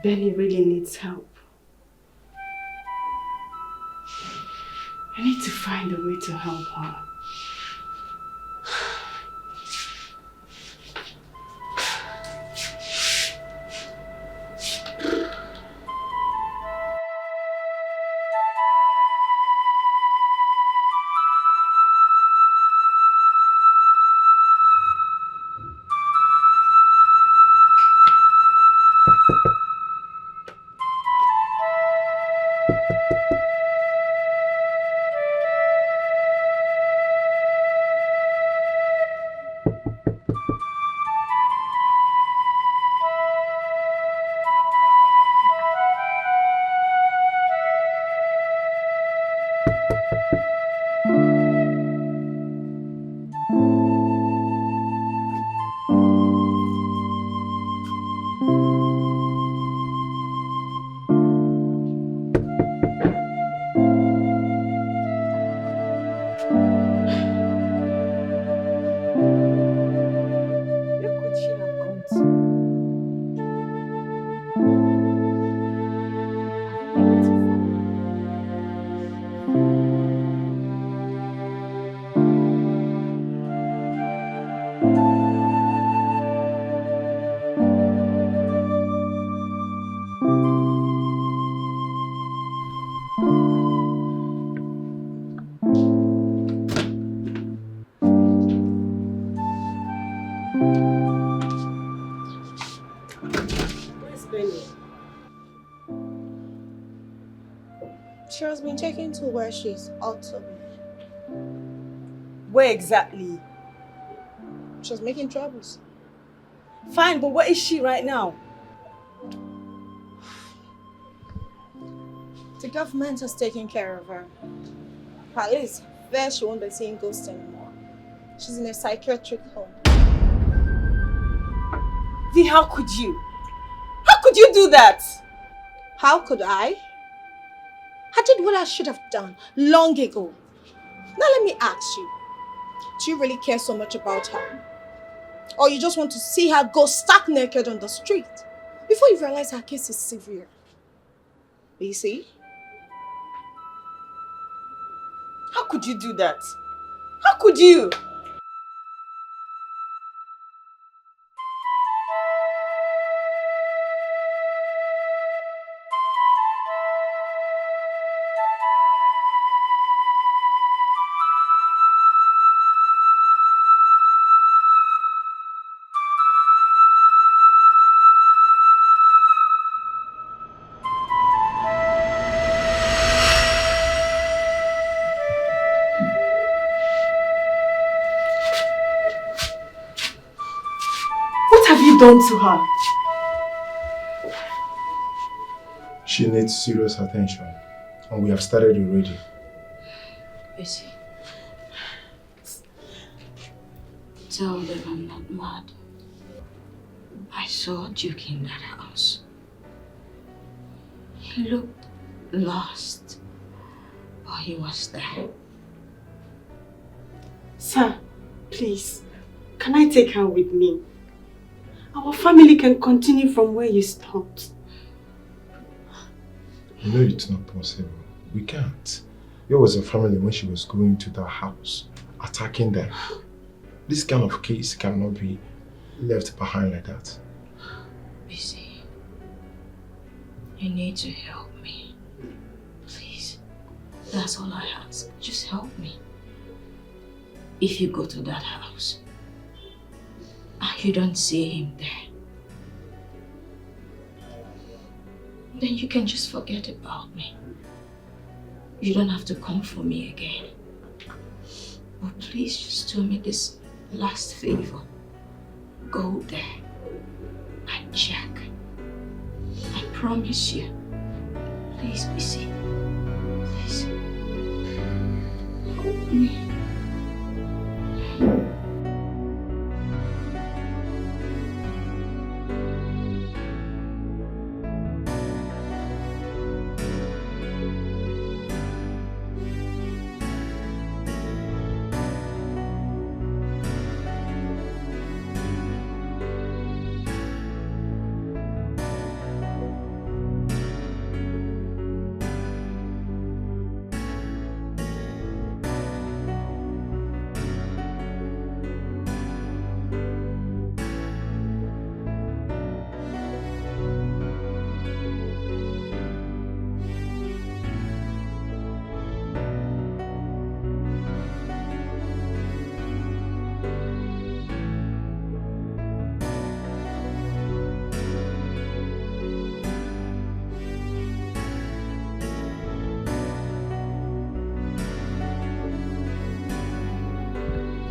Benny really needs help. I need to find a way to help her. She has been taken to where she's ought to be. Where exactly? She's making troubles. Fine, but where is she right now? The government has taken care of her. At least, there she won't be seeing ghosts anymore. She's in a psychiatric home. V, how could you? How could you do that? How could I? I did what I should have done long ago. Now let me ask you, do you really care so much about her? Or you just want to see her go stark naked on the street before you realize her case is severe? You see? How could you do that? How could you? What have you done to her? She needs serious attention, and we have started already. Busy. Tell them I'm not mad. I saw Duke in that house. He looked lost, but he was there. Sir, please, can I take her with me? Our family can continue from where you stopped. You know it's not possible. We can't. There was a family when she was going to that house, attacking them. This kind of case cannot be left behind like that. Busy. You need to help me. Please. That's all I ask. Just help me. If you go to that house and you don't see him there, then you can just forget about me. You don't have to come for me again. But please just do me this last favor. Go there and check. I promise you. Please, Busy. Please. Help me.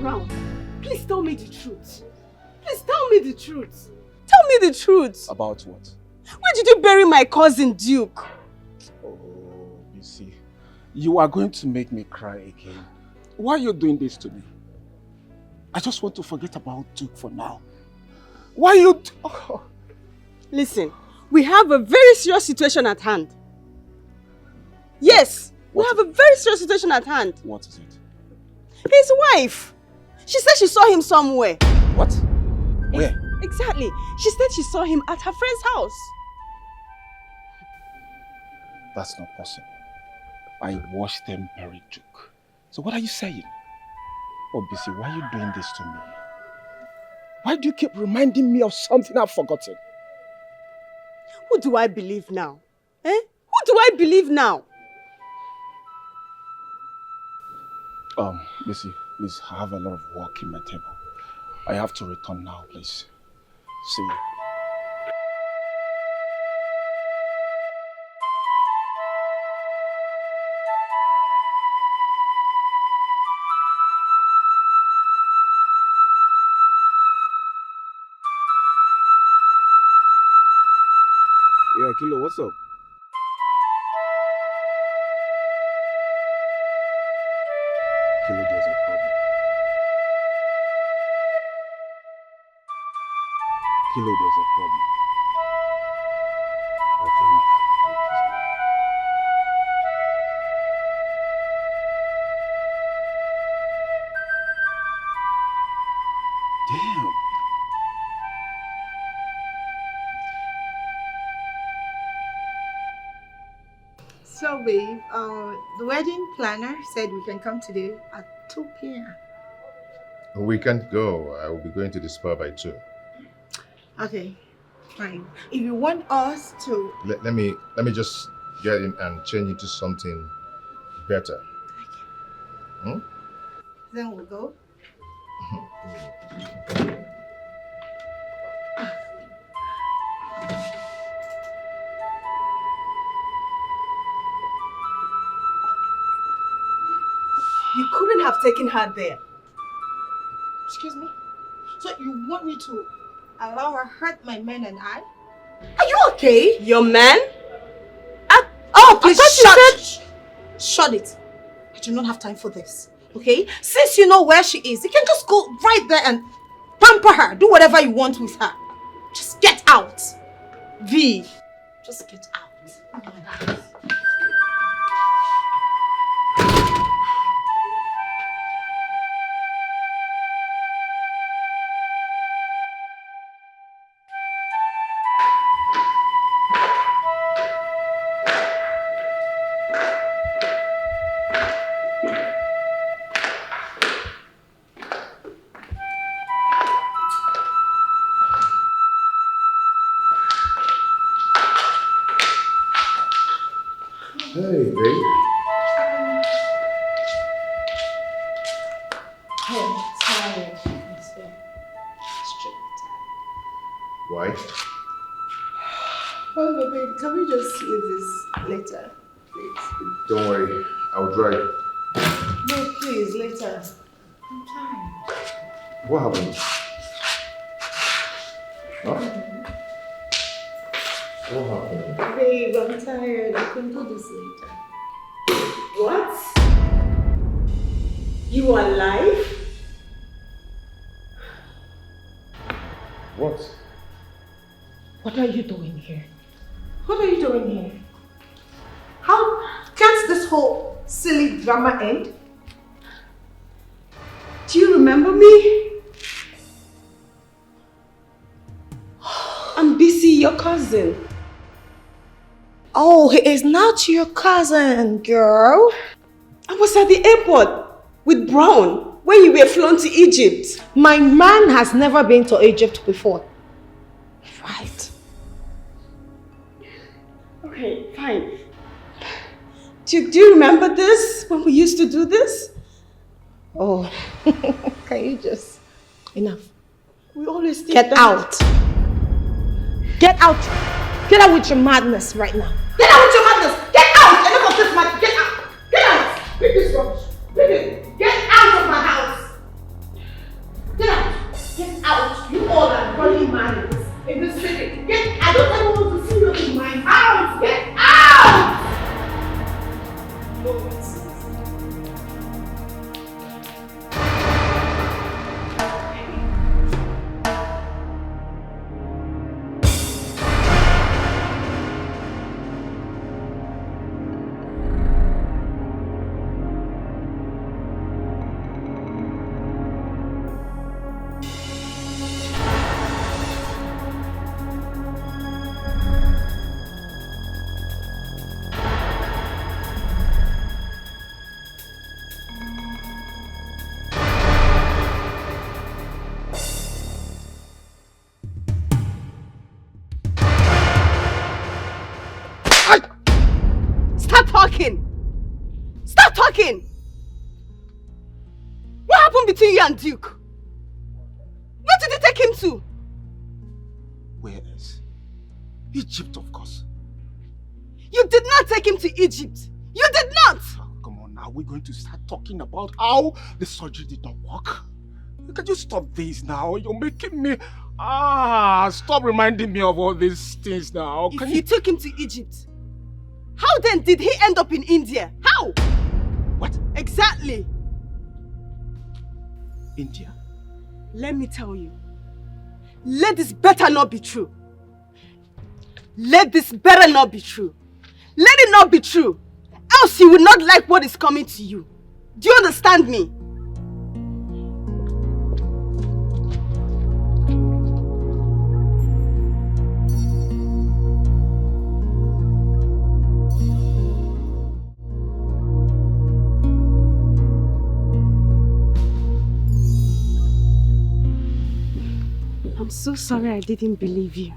around. Please tell me the truth. Please tell me the truth. Tell me the truth. About what? Where did you bury my cousin Duke? Oh, you see, you are going to make me cry again. Why are you doing this to me? I just want to forget about Duke for now. Why are you... Oh. Listen, we have a very serious situation at hand. Yes, we have a very serious situation at hand. What is it? His wife. She said she saw him somewhere. What? Where? Exactly. She said she saw him at her friend's house. That's not possible. I watched them bury Duke. So what are you saying? Oh, Bisi, why are you doing this to me? Why do you keep reminding me of something I've forgotten? Who do I believe now? Eh? Who do I believe now? Bisi, please, I have a lot of work in my table. I have to return now, please. See you. Yeah, Kilo, what's up? Kilo, there's a problem. Kilo, there's a problem. I think... Damn. So, babe, the wedding planner said we can come today at 2 p.m. We can't go. I will be going to the spa by 2. Okay, fine. If you want us to... Let me just get in and change into something better. Hmm? Then we'll go. You couldn't have taken her there. Excuse me? So you want me to allow her hurt my men and I? Are you okay? Your man? Oh, please shut it. I do not have time for this. Okay? Since you know where she is, you can just go right there and pamper her. Do whatever you want with her. Just get out. V. Just get out. Oh my God. Hey, babe. I'm tired. Why? Oh, babe, can we just leave this later, please? Don't worry. I'll drive. No, please, later. I'm tired. What happened? Huh? What happened? Babe, I'm tired. I can do this later. What? You are alive? What? What are you doing here? What are you doing here? How can't this whole silly drama end? Do you remember me? I'm Bisi, your cousin. Oh, he is not your cousin, girl. I was at the airport with Brown when you were flown to Egypt. My man has never been to Egypt before. Right. Okay, fine. Do you remember this, when we used to do this? Oh, can you just... Enough. We always did Get that. out. Get out. Get out with your madness right now. Get out with your madness. Get out. Enough of this madness. Get out. Get out. Bring this rubbish. Bring it. Get out of my house. talking! Stop talking! What happened between you and Duke? Where did you take him to? Where else? Egypt, of course. You did not take him to Egypt. You did not! Oh, come on, now we're going to start talking about how the surgery did not work. Can you stop this now? You're making me... stop reminding me of all these things now. If you took him to Egypt, how then did he end up in India? How? What? Exactly. India? Let me tell you. Let this better not be true. Let this better not be true. Let it not be true. Else you will not like what is coming to you. Do you understand me? I'm so sorry I didn't believe you.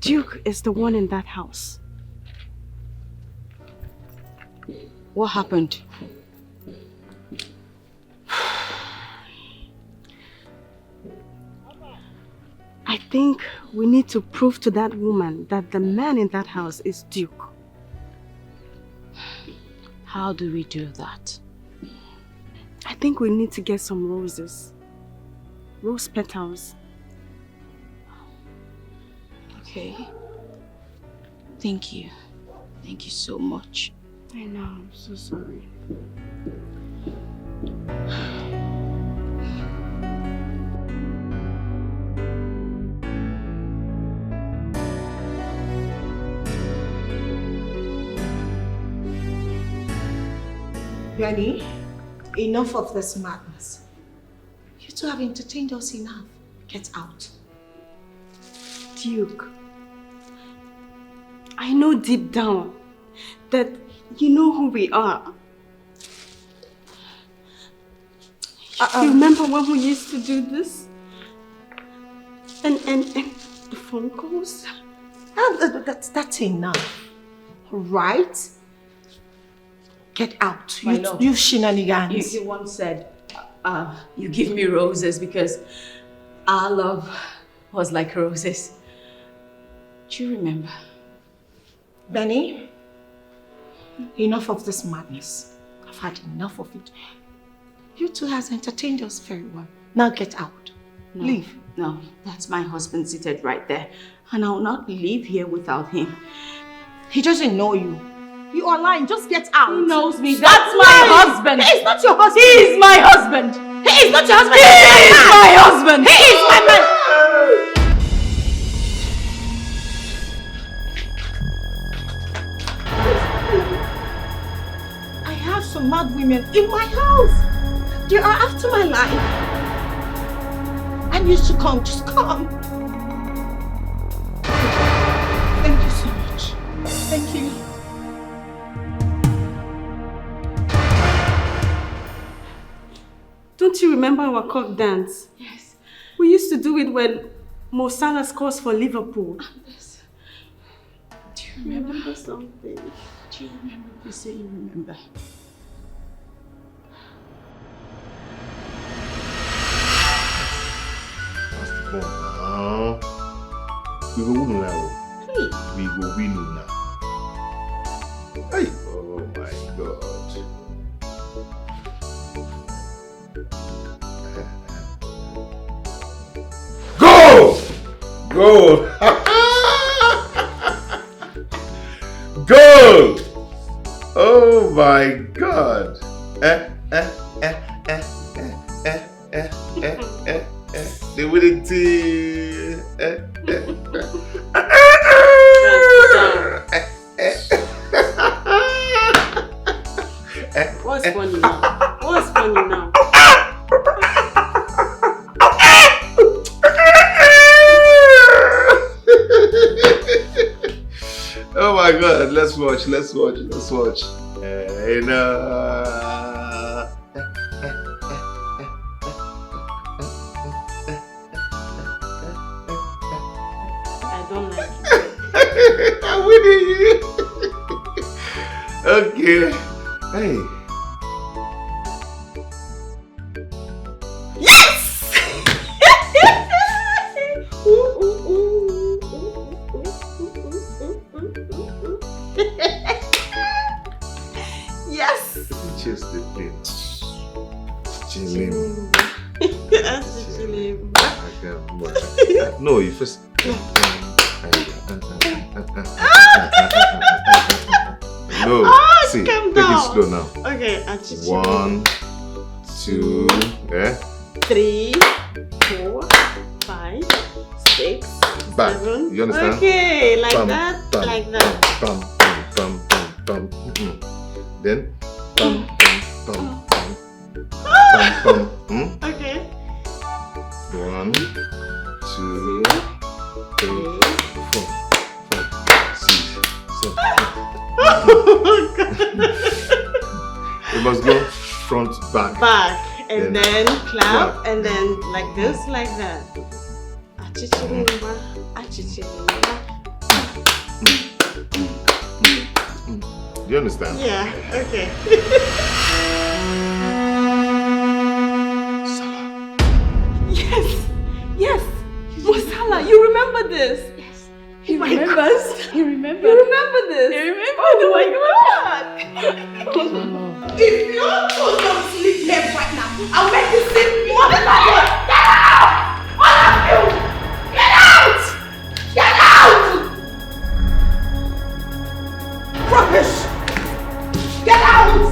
Duke is the one in that house. What happened? I think we need to prove to that woman that the man in that house is Duke. How do we do that? I think we need to get some roses. Rose petals. Okay. Thank you. Thank you so much. I know, I'm so sorry. Benny, enough of this madness. You two have entertained us enough. Get out. Duke, I know deep down that you know who we are. You remember when we used to do this? And the phone calls? That's enough. Right? Get out. My love, you shenanigans. You once said, you give me roses because our love was like roses. Do you remember? Benny, enough of this madness. I've had enough of it. You two has entertained us very well. Now get out. No, Leave. No, that's my husband seated right there. And I'll not leave here without him. He doesn't know you. You are lying. Just get out. He knows me. Stop That's my lying. husband. He is not your husband. He is my husband. He is not your husband. He is my husband. He is my man. I have some mad women in my house. They are after my life. And you should come. Just come. Thank you so much. Thank you. Don't you remember our cock dance? Yes. We used to do it when Mo Salah scores for Liverpool. Yes. Do you remember something? Do you remember? You say you remember. We will win now. We will win now. Hey. Oh my God. Go! Go! Go! Oh my God. The winning team. What's funny now? What's funny now? Oh my God, let's watch. I don't like it. I'm winning you. Okay. Hey. Yes! Yes! Chase the plane. Chilim. No, you first. No, see, calm take it down. slow now. Okay, 1, 2, yeah. 3, 4, 5, 6, Back. 7. You understand? Okay, like Bum, that, bum, like that. Bum, bum, bum, bum, bum. Then bum, bum, bum, bum, bum. Okay. 1, 2, 3, 4, 5, 6, 7. You must go front, back. Back, and then clap, clap. and then like this, like that. Achichirimba, achichirimba. Do you understand? Yeah, okay. Yes! Yes! Mosala, you remember this? Yes. He remembers. He remembers. You remember this? He remembers. Oh my god! If you don't sleep here right now, I'll make you sleep. What is that? Get out! All of you! Get out! Get out! Rubbish! Get out!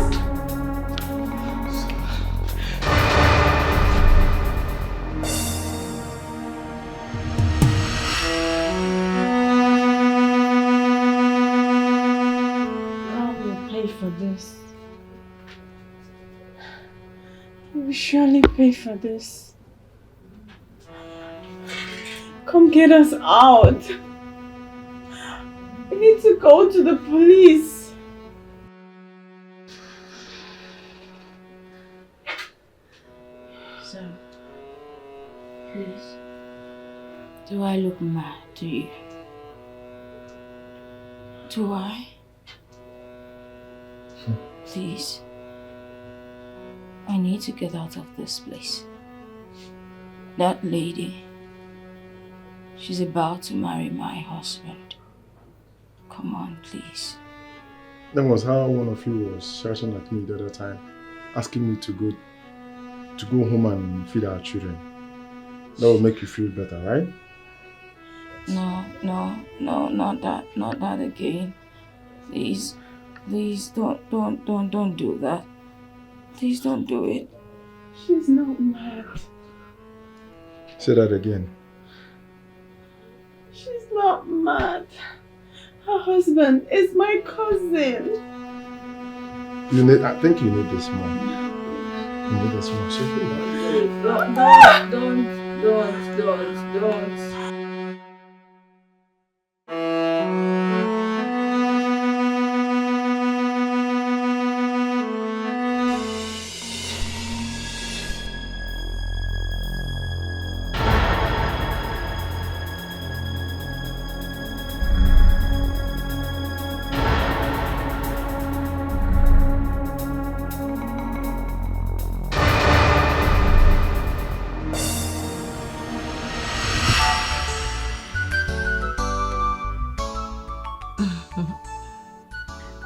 I will pay for this. You will surely pay for this. Come get us out. We need to go to the police. So, please, do I look mad to you? Do I? Please, I need to get out of this place. That lady, she's about to marry my husband. Come on, please. That was how one of you was shouting at me the other time, asking me to go home and feed our children. That will make you feel better, right? No, not that again. Please, don't do that. Please don't do it. She's not mad. Say that again. She's not mad. Her husband is my cousin. I think you need this more. You need this more. So Don't.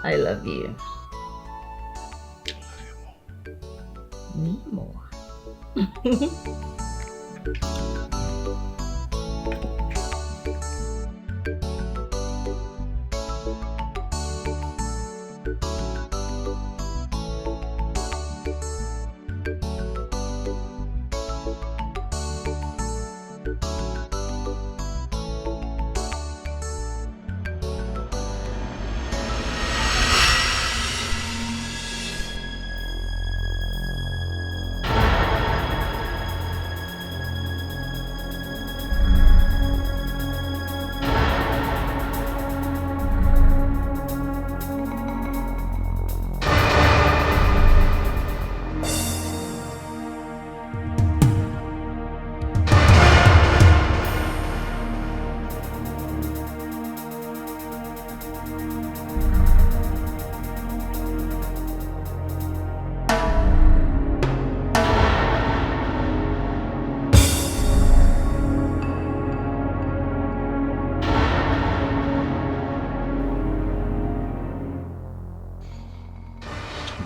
I love you. Me more.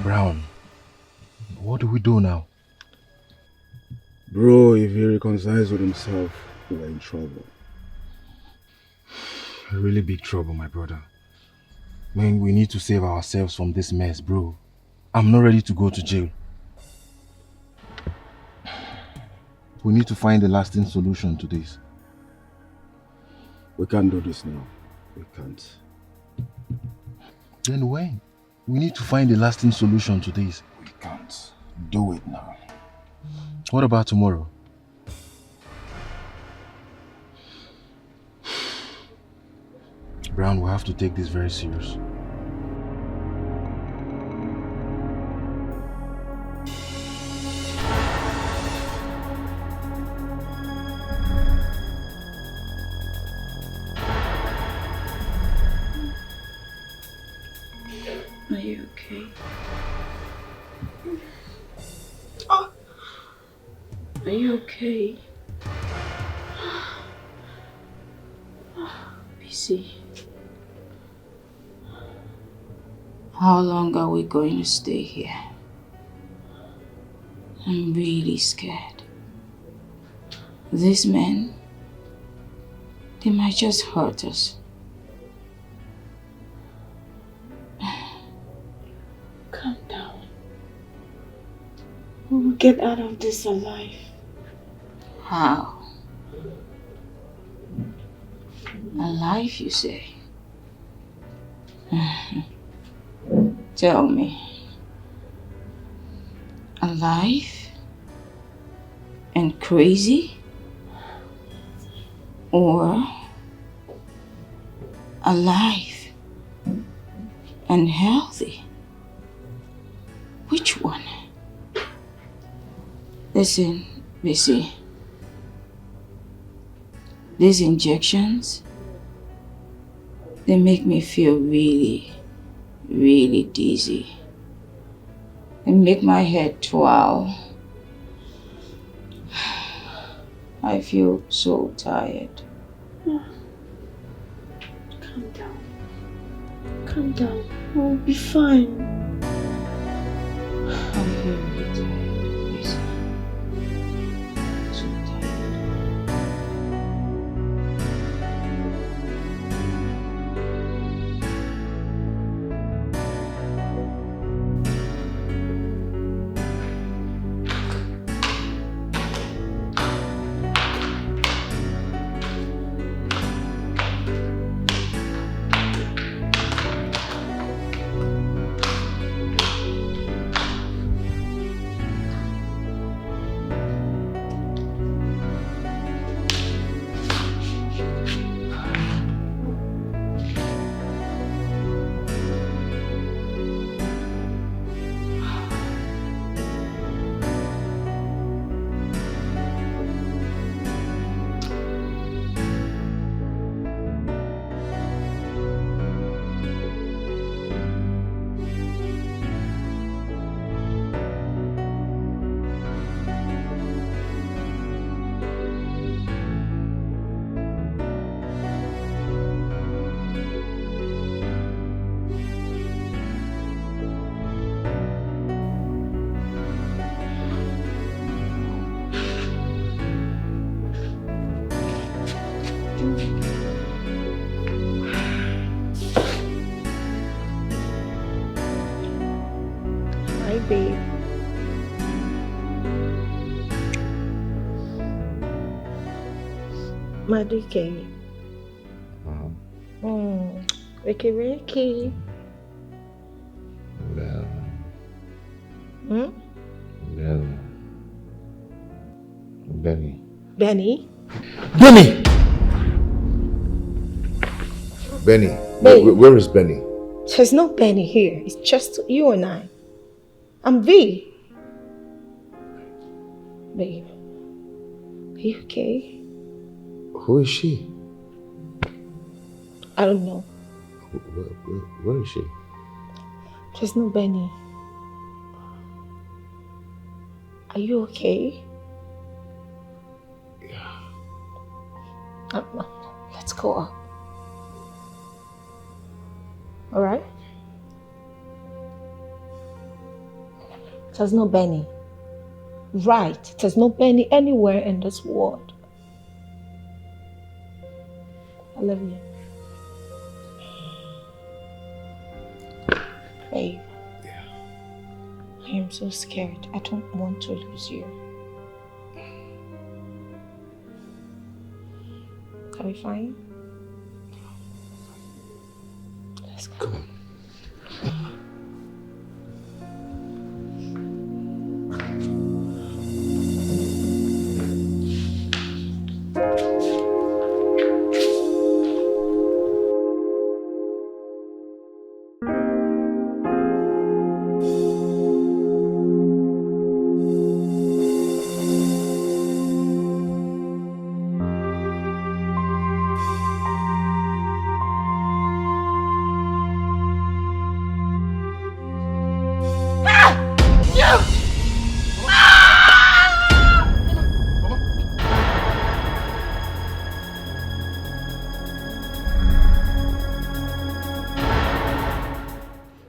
Brown, what do we do now? Bro, if he reconciles with himself, we're in trouble. Really big trouble, my brother. Man, we need to save ourselves from this mess, bro. I'm not ready to go to jail. We need to find a lasting solution to this. We can't do this now. We can't. Then when? We need to find a lasting solution to this. We can't do it now. What about tomorrow? Brown, we have to take this very serious. Are you okay? Are you okay? Busy. How long are we going to stay here? I'm really scared. These men, they might just hurt us. Calm down. We will get out of this alive. How? Alive, you say? Tell me. Alive? And crazy? Or alive and healthy? Which one? Listen, Missy. These injections, they make me feel really, really dizzy. They make my head twirl. I feel so tired. Calm down. Calm down. We'll be fine. I feel really tired, Missy. So tired. Hi, babe. Maduke. Ricky, Ricky. Well, Hmm? well, Benny. Benny? Benny! Benny. Benny. Where is Benny? There's no Benny here. It's just you and I. I'm V. Babe. Are you okay? Who is she? I don't know. Where is she? There's no Benny. Are you okay? Yeah. Let's go up. Alright? There's no Benny. Right, there's no Benny anywhere in this world. I love you. Babe. Yeah. I am so scared. I don't want to lose you. Are we fine? Let's go. Come on.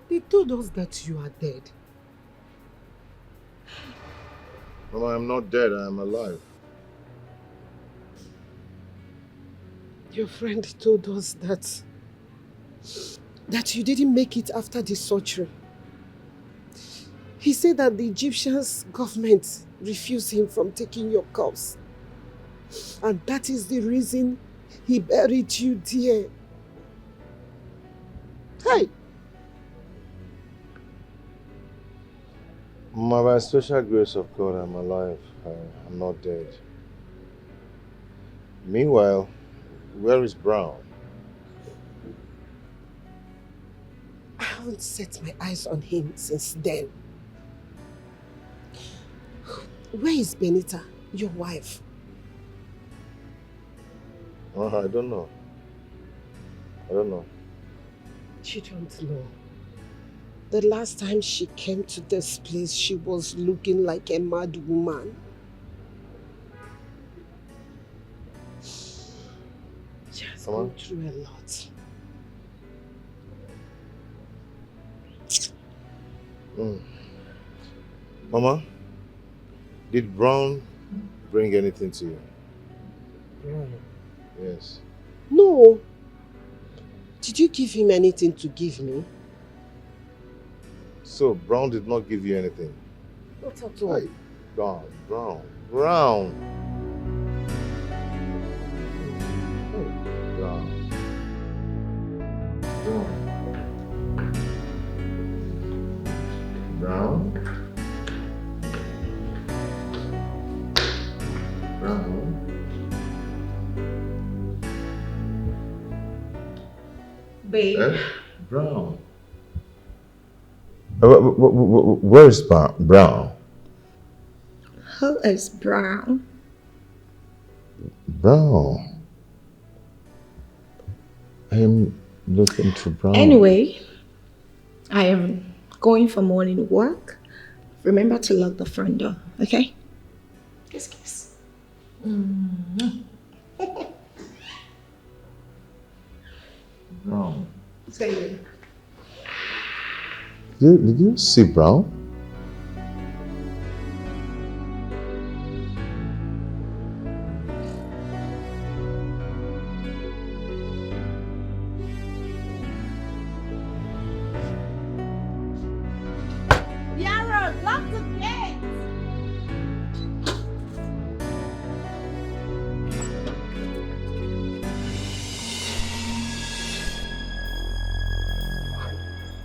They told us that you are dead. Mama, I'm not dead, I am alive. Your friend told us that you didn't make it after the surgery. He said that the Egyptian's government refused him from taking your corpse. And that is the reason he buried you there. Hey! Mama, by the special grace of God, I'm alive. I'm not dead. Meanwhile, where is Brown? I haven't set my eyes on him since then. Where is Benita, your wife? I don't know. I don't know. You don't know. The last time she came to this place, she was looking like a mad woman. She has gone through a lot. Mama, did Brown bring anything to you? Brown? Yes. No. Did you give him anything to give me? So, Brown did not give you anything? Not at all. Brown. Brown. Brown. Brown. Brown. Babe. Brown. Where is Brown? Who is Brown? Brown. I am looking for Brown. Anyway, I am going for morning work. Remember to lock the front door, okay? Kiss, kiss. Brown. Say it. Did you see Brown? Yara, lock the gate!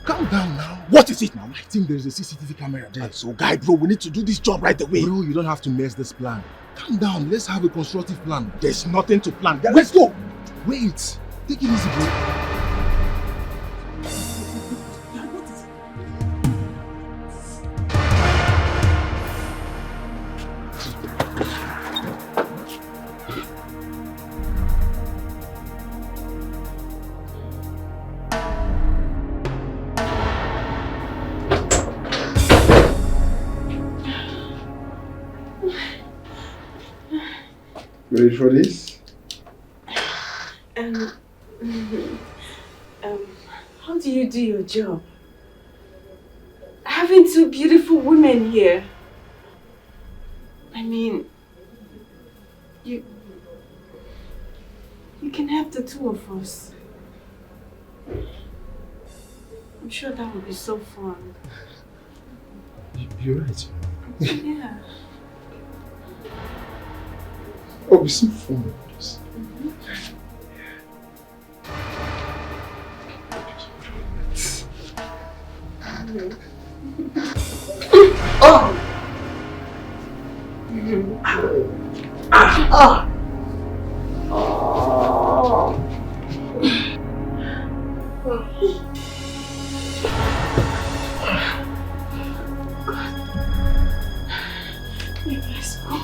Calm down now. What is it now? I think there's a CCTV camera there. So, guy, bro, we need to do this job right away. Bro, you don't have to mess this plan. Calm down. Let's have a constructive plan. There's nothing to plan. Let's go. Wait. Take it easy, bro. Ready for this? How do you do your job? I having two beautiful women here. I mean, you can have the two of us. I'm sure that would be so fun. You're right. Yeah. Oh, it'll be so fun. Just... Oh! Let's go.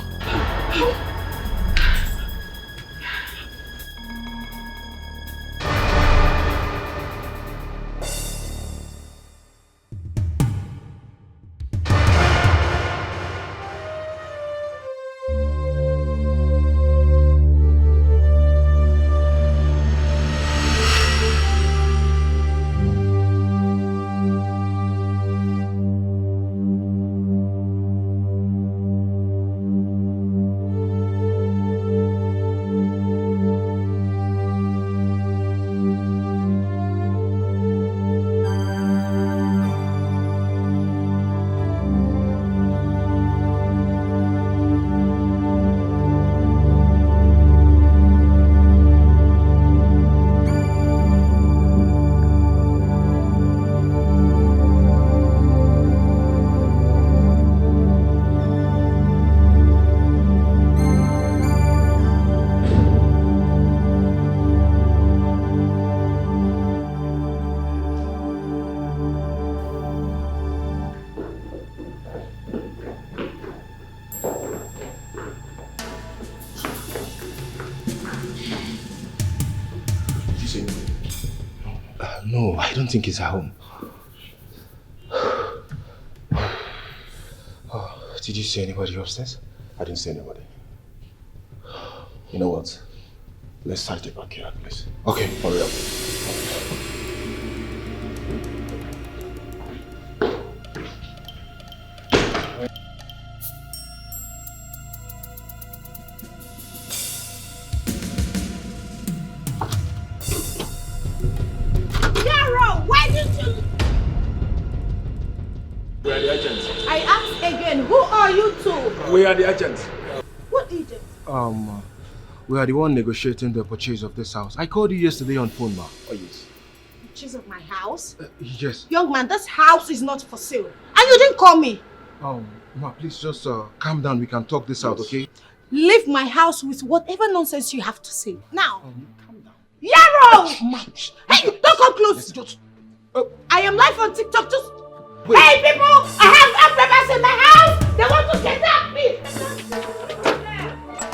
No, I don't think he's at home. Oh, did you see anybody upstairs? I didn't see anybody. You know what? Let's start it back here, please. Okay, hurry up. Why did you... We are the agents. I ask again, who are you two? We are the agents. What agent? We are the one negotiating the purchase of this house. I called you yesterday on phone, ma. Oh, yes. Purchase of my house? Yes. Young man, this house is not for sale. And you didn't call me. Ma, please just calm down. We can talk this out, okay? Leave my house with whatever nonsense you have to say. Now. Calm down. Yarrow! Hey, don't come close. I am live on TikTok. Just wait. Hey, people! I have members in my house. They want to kidnap me.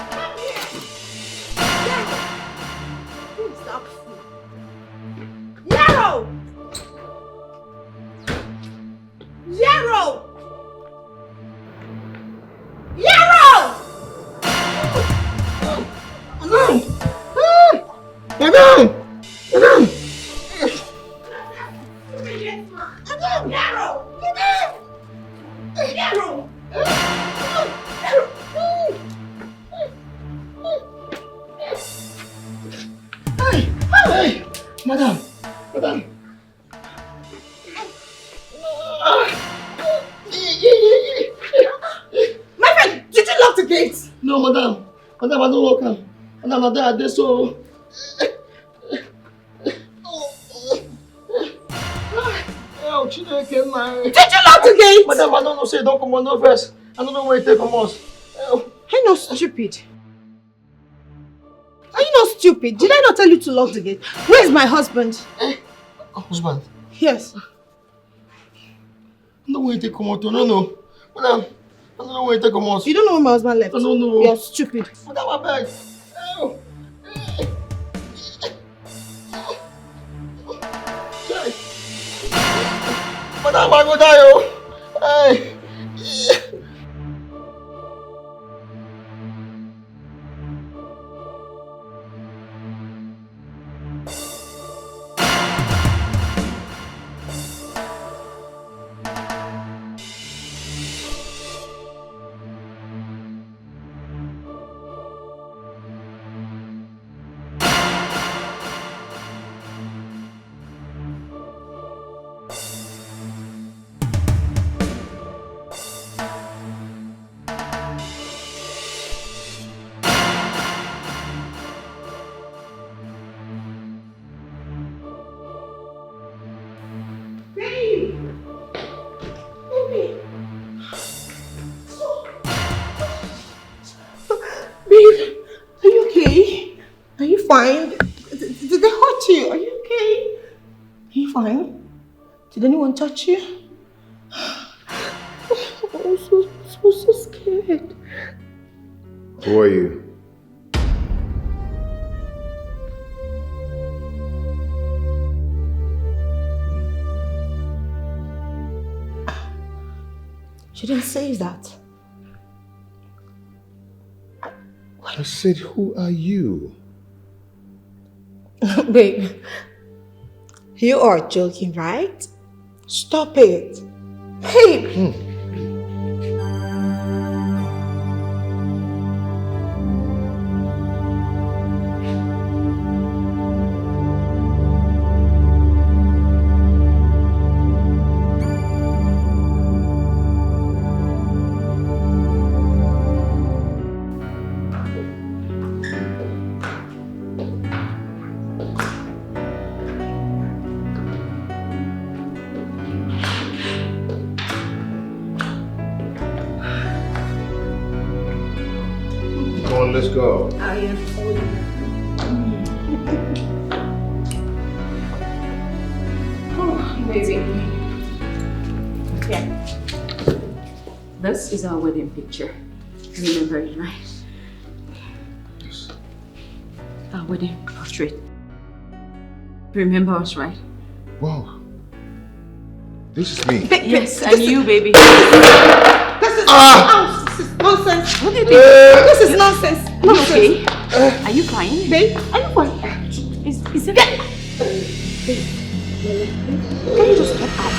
Come here. Who is that fool? Yarrow! Yarrow! Yarrow! Madam! Yarrow! Yarrow! Hey! Madam! My friend, did you lock the gate? No, madam. Madam, I don't lock them. Madam, I did so. Oh, Chineke, did you lock the gate? Madam, I don't know, say don't come on no first. I don't know where you take from us. Are you not stupid? Are you not stupid? Did I not tell you to lock the gate? Where's my husband? Husband? Yes. No way to come out. No. Madam, I don't know where to come out. You don't know where my husband left? I don't know. You're stupid. Madam, I beg. Madam, I go die. Hey. Did anyone touch you? I'm so scared. Who are you? She didn't say that. I said, who are you? Babe, you are joking, right? Stop it. Babe! Come on, let's go. I am holding. Oh, baby. Yeah. This is our wedding picture. Remember it, right? Yes. Our wedding portrait. Remember us, right? Wow. This is me. Yes, and you, baby. This is this is nonsense. What did you do? This is nonsense. Are you okay? Are you crying? Babe, are you fine? Is it? Babe, can you just get out?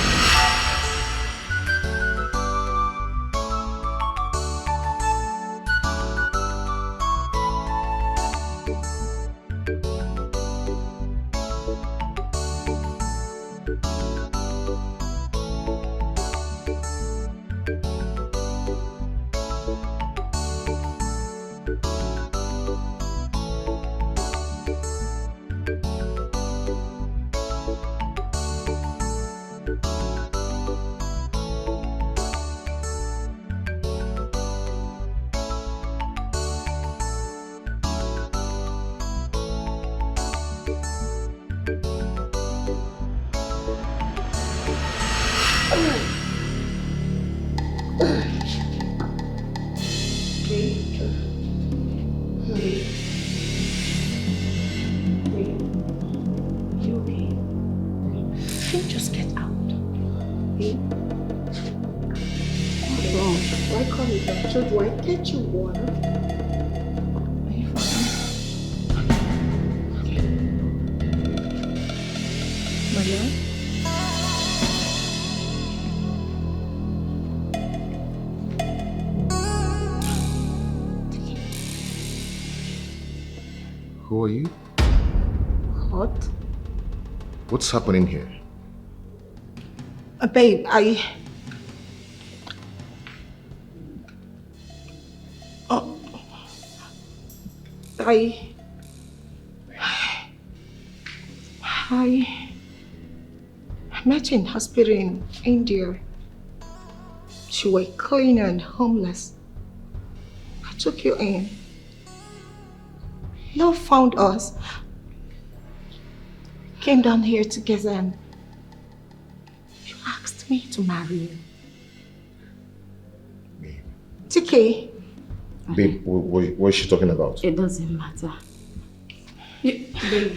Do I get you water? Are you fine? Okay. Maria? Who are you? What? What's happening here? Babe, I met you in hospital in India. You were clean and homeless. I took you in. You found us. Came down here together and you asked me to marry you. Babe. TK. Babe, what is she talking about? It doesn't matter. Babe,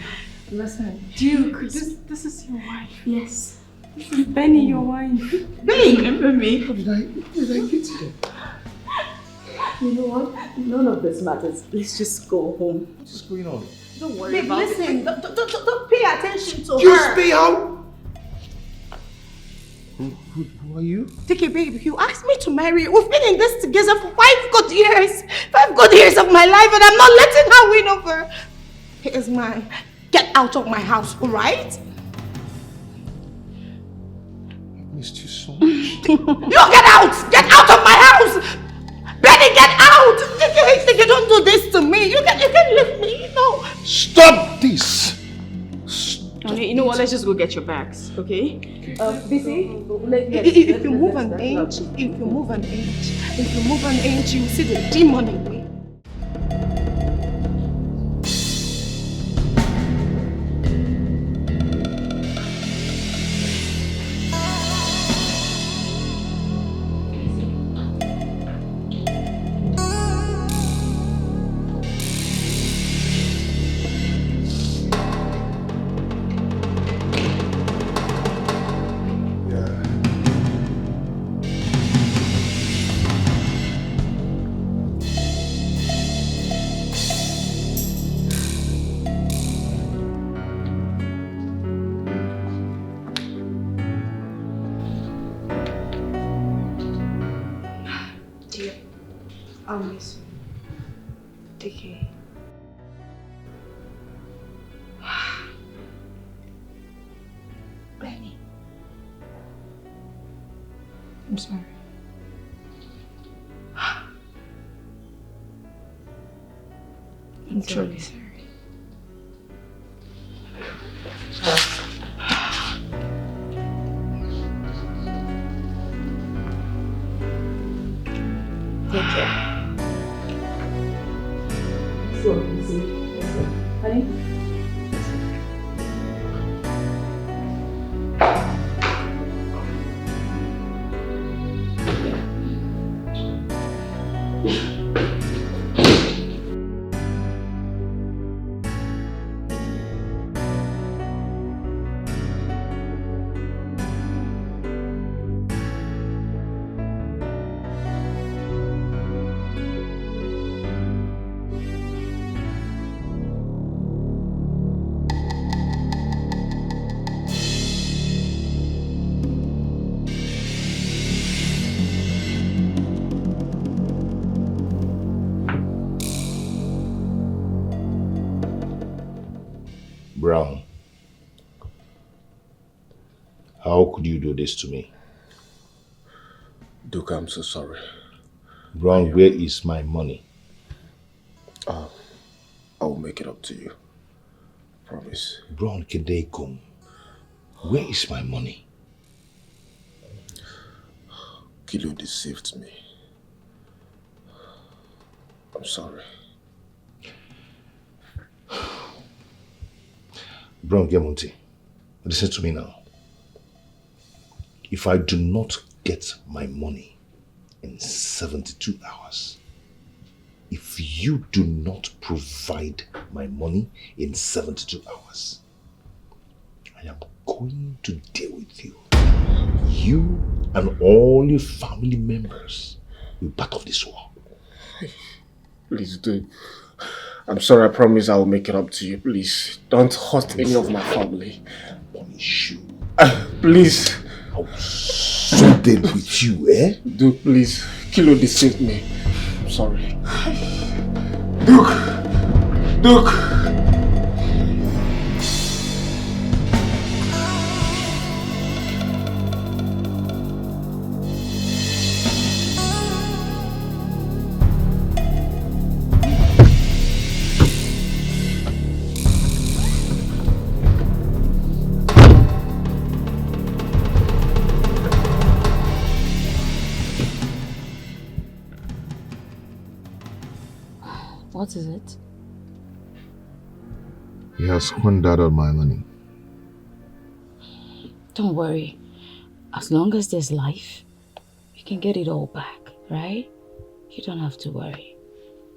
listen. Duke, this is your wife. Yes. This is Benny, your wife. Babe, remember me? How did I get here? You know what? None of this matters. Let's just go home. What is going on? Don't worry Babe, about listen. Don't pay attention to You her. stay out! Who are you? TK, babe, you asked me to marry you. We've been in this together for 5 good years. 5 good years of my life, and I'm not letting her win over. He is mine. Get out of my house, all right? I missed you so much. You get out! Get out of my house! Benny, get out! TK, don't do this to me. You can leave me. No. Stop this! You know what? Let's just go get your bags, okay? BC, if you move an inch, if you move an inch, you see the demon in me. I'll miss you. Take care. Benny. I'm sorry. I'm truly sorry. Take care. So easy. Honey? Brown, how could you do this to me? Duke, I'm so sorry. Brown, where is my money? I will make it up to you. Promise. Brown Kedekum, where is my money? Kilo deceived me. I'm sorry. Brown Gemunti, listen to me now. If I do not get my money in 72 hours, if you do not provide my money in 72 hours, I am going to deal with you. You and all your family members will be part of this war. Please do. I'm sorry, I promise I will make it up to you. Please, don't hurt any of my family. Punish you. Please. I will so deal with you, eh? Duke, please. Kilo deceived me. I'm sorry. Duke! Duke! What is it? He has squandered all my money. Don't worry. As long as there's life, you can get it all back, right? You don't have to worry.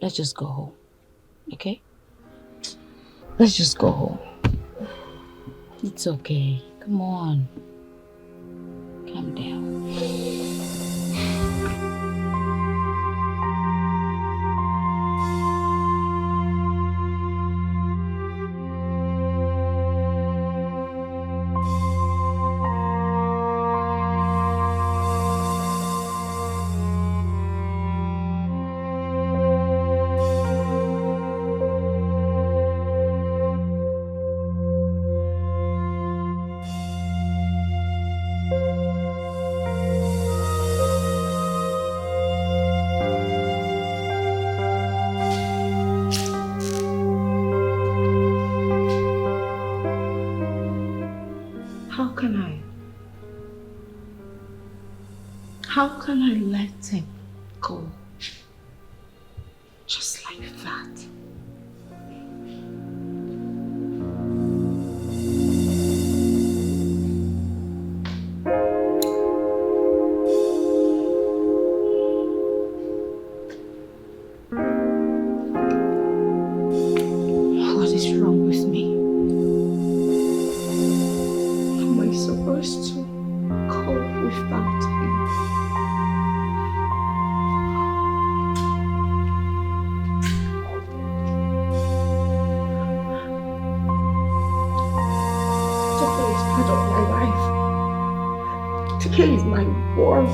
Let's just go home, okay? Let's just go home. It's okay. Come on. Calm down. How can I let him go? Just like that. What is wrong with me? How am I supposed to cope without him? Today is my world.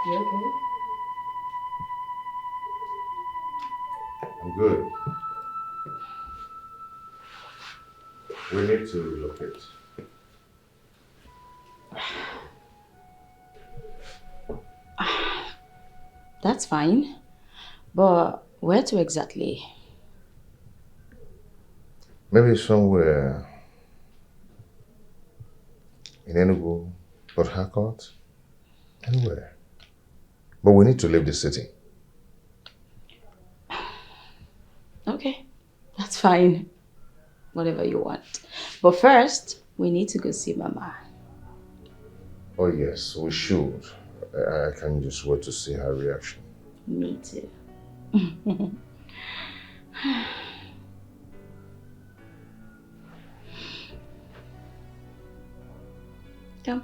You okay? I'm good. We need to relocate. That's fine. But where to exactly? Maybe somewhere in Enugu, Port Harcourt, anywhere. But we need to leave the city. Okay, that's fine. Whatever you want. But first, we need to go see Mama. Oh yes, we should. I can't just wait to see her reaction. Me too. Come.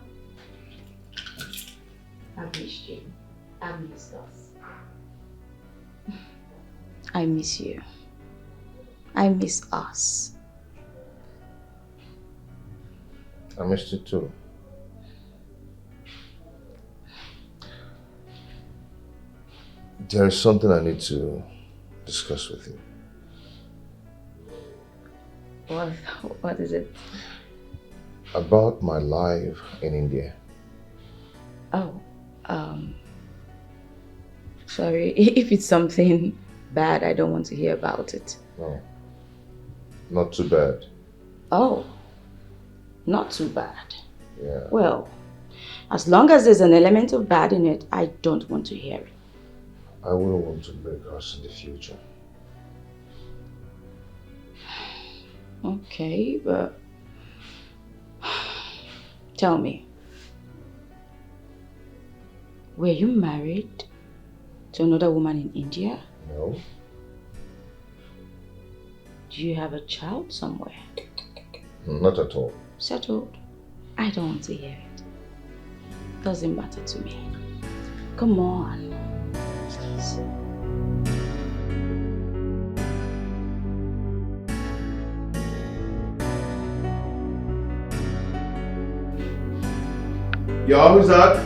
I missed you. I missed us. I miss you. I miss us. I missed you too. There is something I need to discuss with you. What is it? About my life in India. Oh, sorry. If it's something bad, I don't want to hear about it. No, not too bad. Oh, not too bad. Yeah. Well, as long as there's an element of bad in it, I don't want to hear it. I wouldn't want to break us in the future. Okay, but tell me, were you married to another woman in India? No. Do you have a child somewhere? Not at all. Settled? I don't want to hear it. Doesn't matter to me. Come on. Please. Yo, who's that?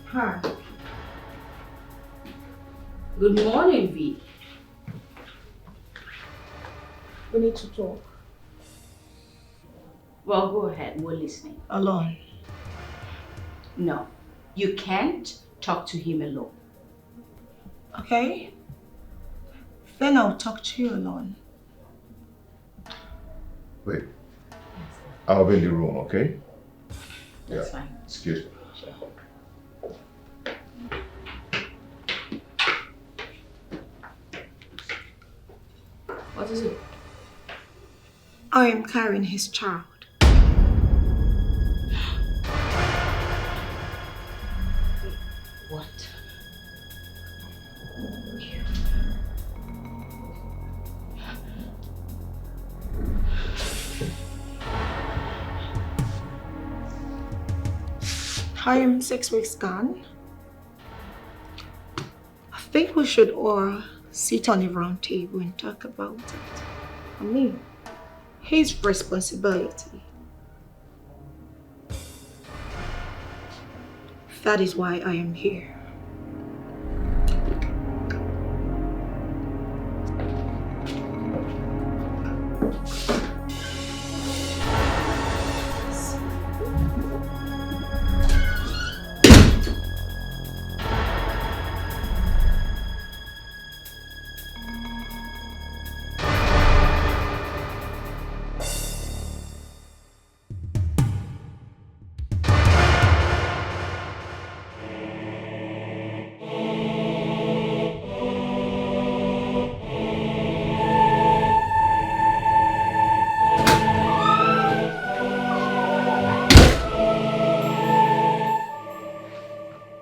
Hi. Good morning, V. We need to talk. Well, go ahead. We're listening. Alone. No, you can't talk to him alone. Okay? Then I'll talk to you alone. Wait. I'll be in the room, okay? That's fine. Excuse me. Sure. What is it? I am carrying his child. What? I am 6 weeks gone. I think we should all sit on a round table and talk about it. I mean, his responsibility. That is why I am here.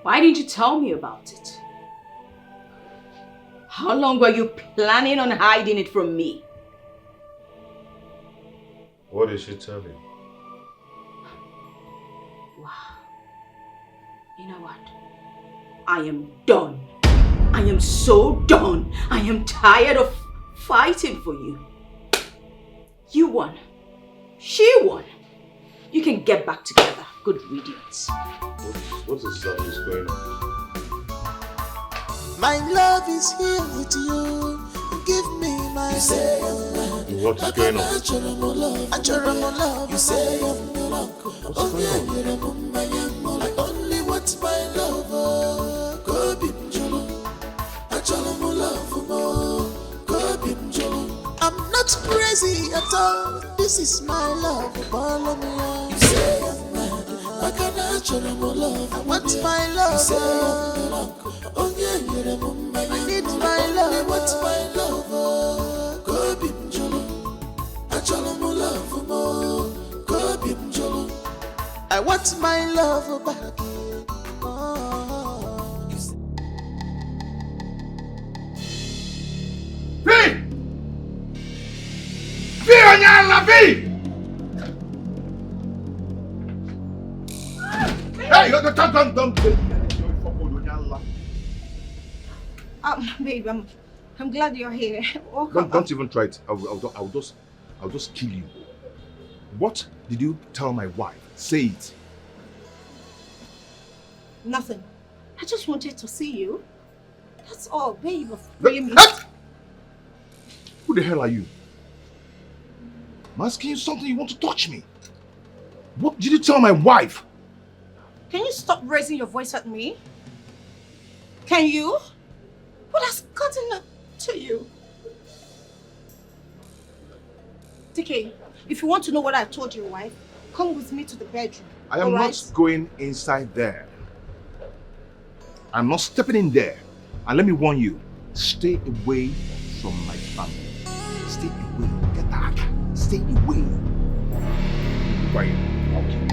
Why didn't you tell me about it? How long were you planning on hiding it from me? What did she tell you? Wow. You know what? I am done. I am so done. I am tired of fighting for you. You won. She won. You can get back together. Good riddance. What exactly is going on? My love is here with you. Give me my say. What is going on? I love. You say I'm your uncle. What's going on? I only want my love. Go be jolo. I love more. Go be jolo. I'm not crazy at all. This is my love. Follow me. You say I'm mad. I love. I want my love. You say I'm your uncle. Oh yeah, I need my love. I want my love. Go be jolo. I love more. Go be jolo. I want my love back. Hey, don't. Babe, I'm glad you're here. Welcome. Don't even try it. I'll just kill you. What did you tell my wife? Say it. Nothing. I just wanted to see you. That's all, babe. Free me. Who the hell are you? I'm asking you something, you want to touch me. What did you tell my wife? Can you stop raising your voice at me? Can you? What has gotten to you? TK, if you want to know what I told your wife, come with me to the bedroom. I am not going inside there. I'm not stepping in there. And let me warn you, stay away from my family. Stay away. Get back. Stay away. Quiet. I'll kill you.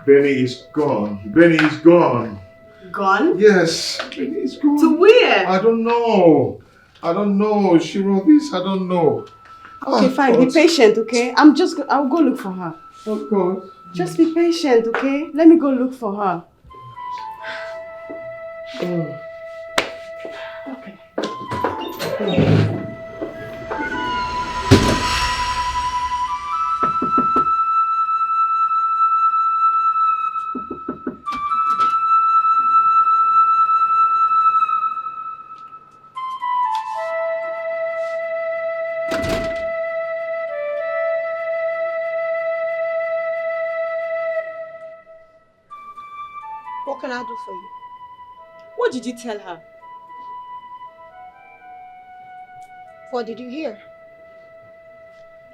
Benny is gone. Benny is gone. Gone? Yes, Benny is gone. To where? I don't know. She wrote this. I don't know. Okay, fine. Be patient, okay? I'll go look for her. Of course. Just be patient, okay? Let me go look for her. Okay. What can I do for you? What did you tell her? What did you hear?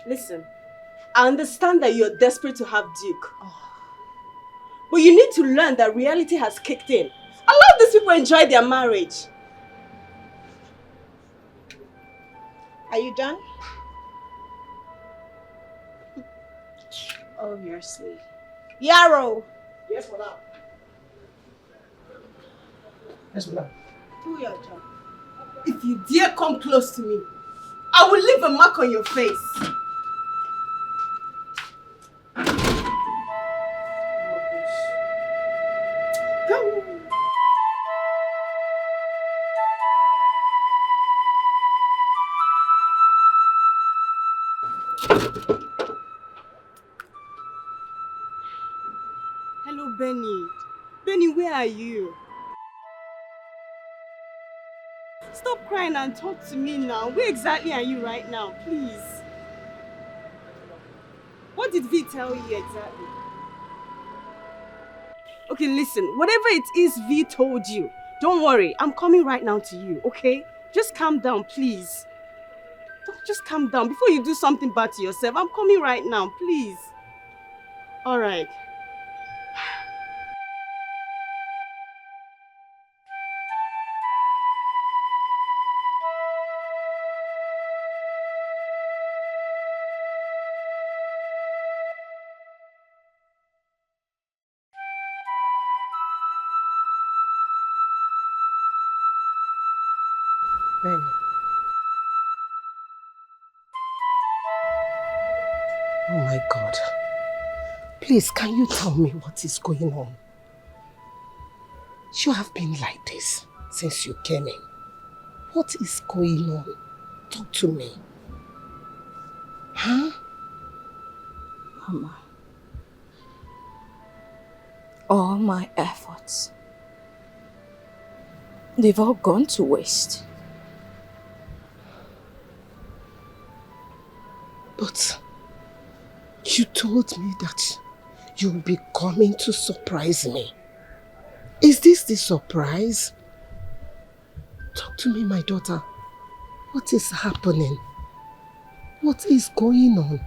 Listen, I understand that you're desperate to have Duke. But you need to learn that reality has kicked in. A lot of these people enjoy their marriage. Are you done? Obviously. Yarrow! Yes, madam. Yes, madam. Do your job. If you dare come close to me, I will leave a mark on your face. Go. Hello, Benny. Benny, where are you? Stop crying and talk to me now. Where exactly are you right now, please? What did V tell you exactly? Okay, listen. Whatever it is V told you, don't worry. I'm coming right now to you, okay? Just calm down, please. Just calm down before you do something bad to yourself. I'm coming right now, please. All right. Benny. Oh my God. Please, can you tell me what is going on? You have been like this since you came in. What is going on? Talk to me. Huh? Mama, all my efforts, they've all gone to waste. But you told me that you'll be coming to surprise me. Is this the surprise? Talk to me, my daughter. What is happening? What is going on?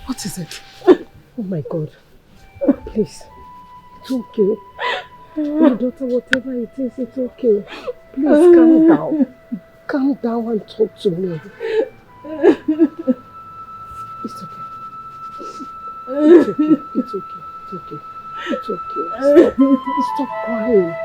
What is it? Oh my God. Please. It's okay. My daughter, whatever it is, it's okay. Please calm down. Calm down and talk to me. It's okay. It's okay. It's okay. It's okay. It's okay. Stop crying.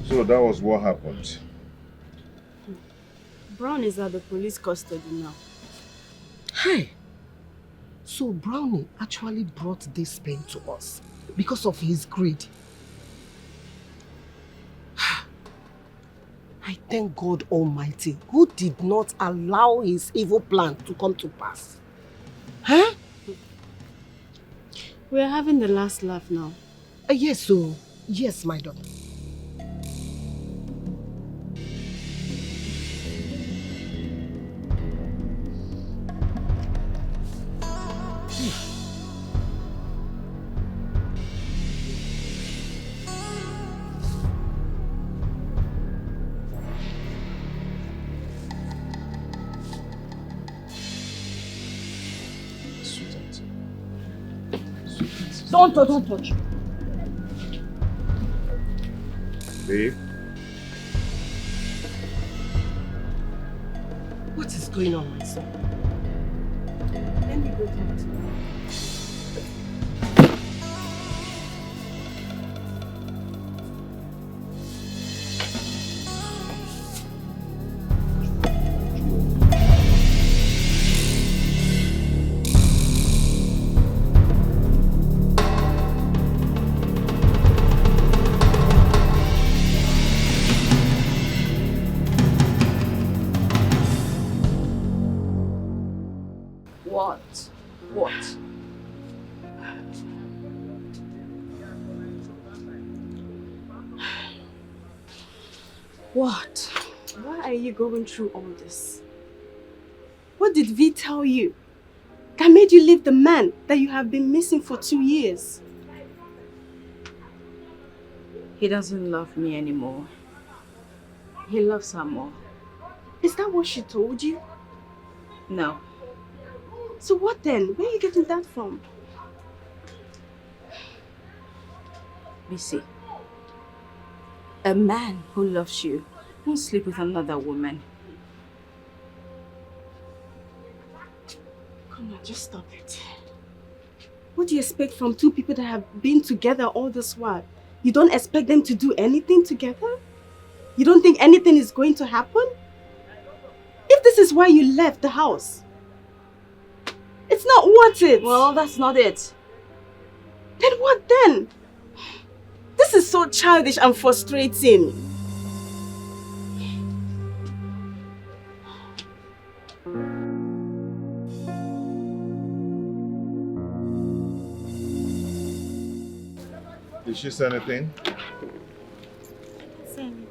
So that was what happened. Brown is at the police custody now. Hey! So Brownie actually brought this pain to us because of his greed. I thank God Almighty who did not allow his evil plan to come to pass. Huh? We are having the last laugh now. Yes, so yes, my daughter. Don't touch. Babe? What is going on, my son? Let me go talk to him. What? What? Why are you going through all this? What did V tell you that made you leave the man that you have been missing for 2 years? He doesn't love me anymore. He loves her more. Is that what she told you? No. So what then? Where are you getting that from? Missy, a man who loves you won't sleep with another woman. Come on, just stop it. What do you expect from two people that have been together all this while? You don't expect them to do anything together? You don't think anything is going to happen? If this is why you left the house, it's not worth it. Well, that's not it. Then what then? This is so childish and frustrating. Did she say anything? Say anything.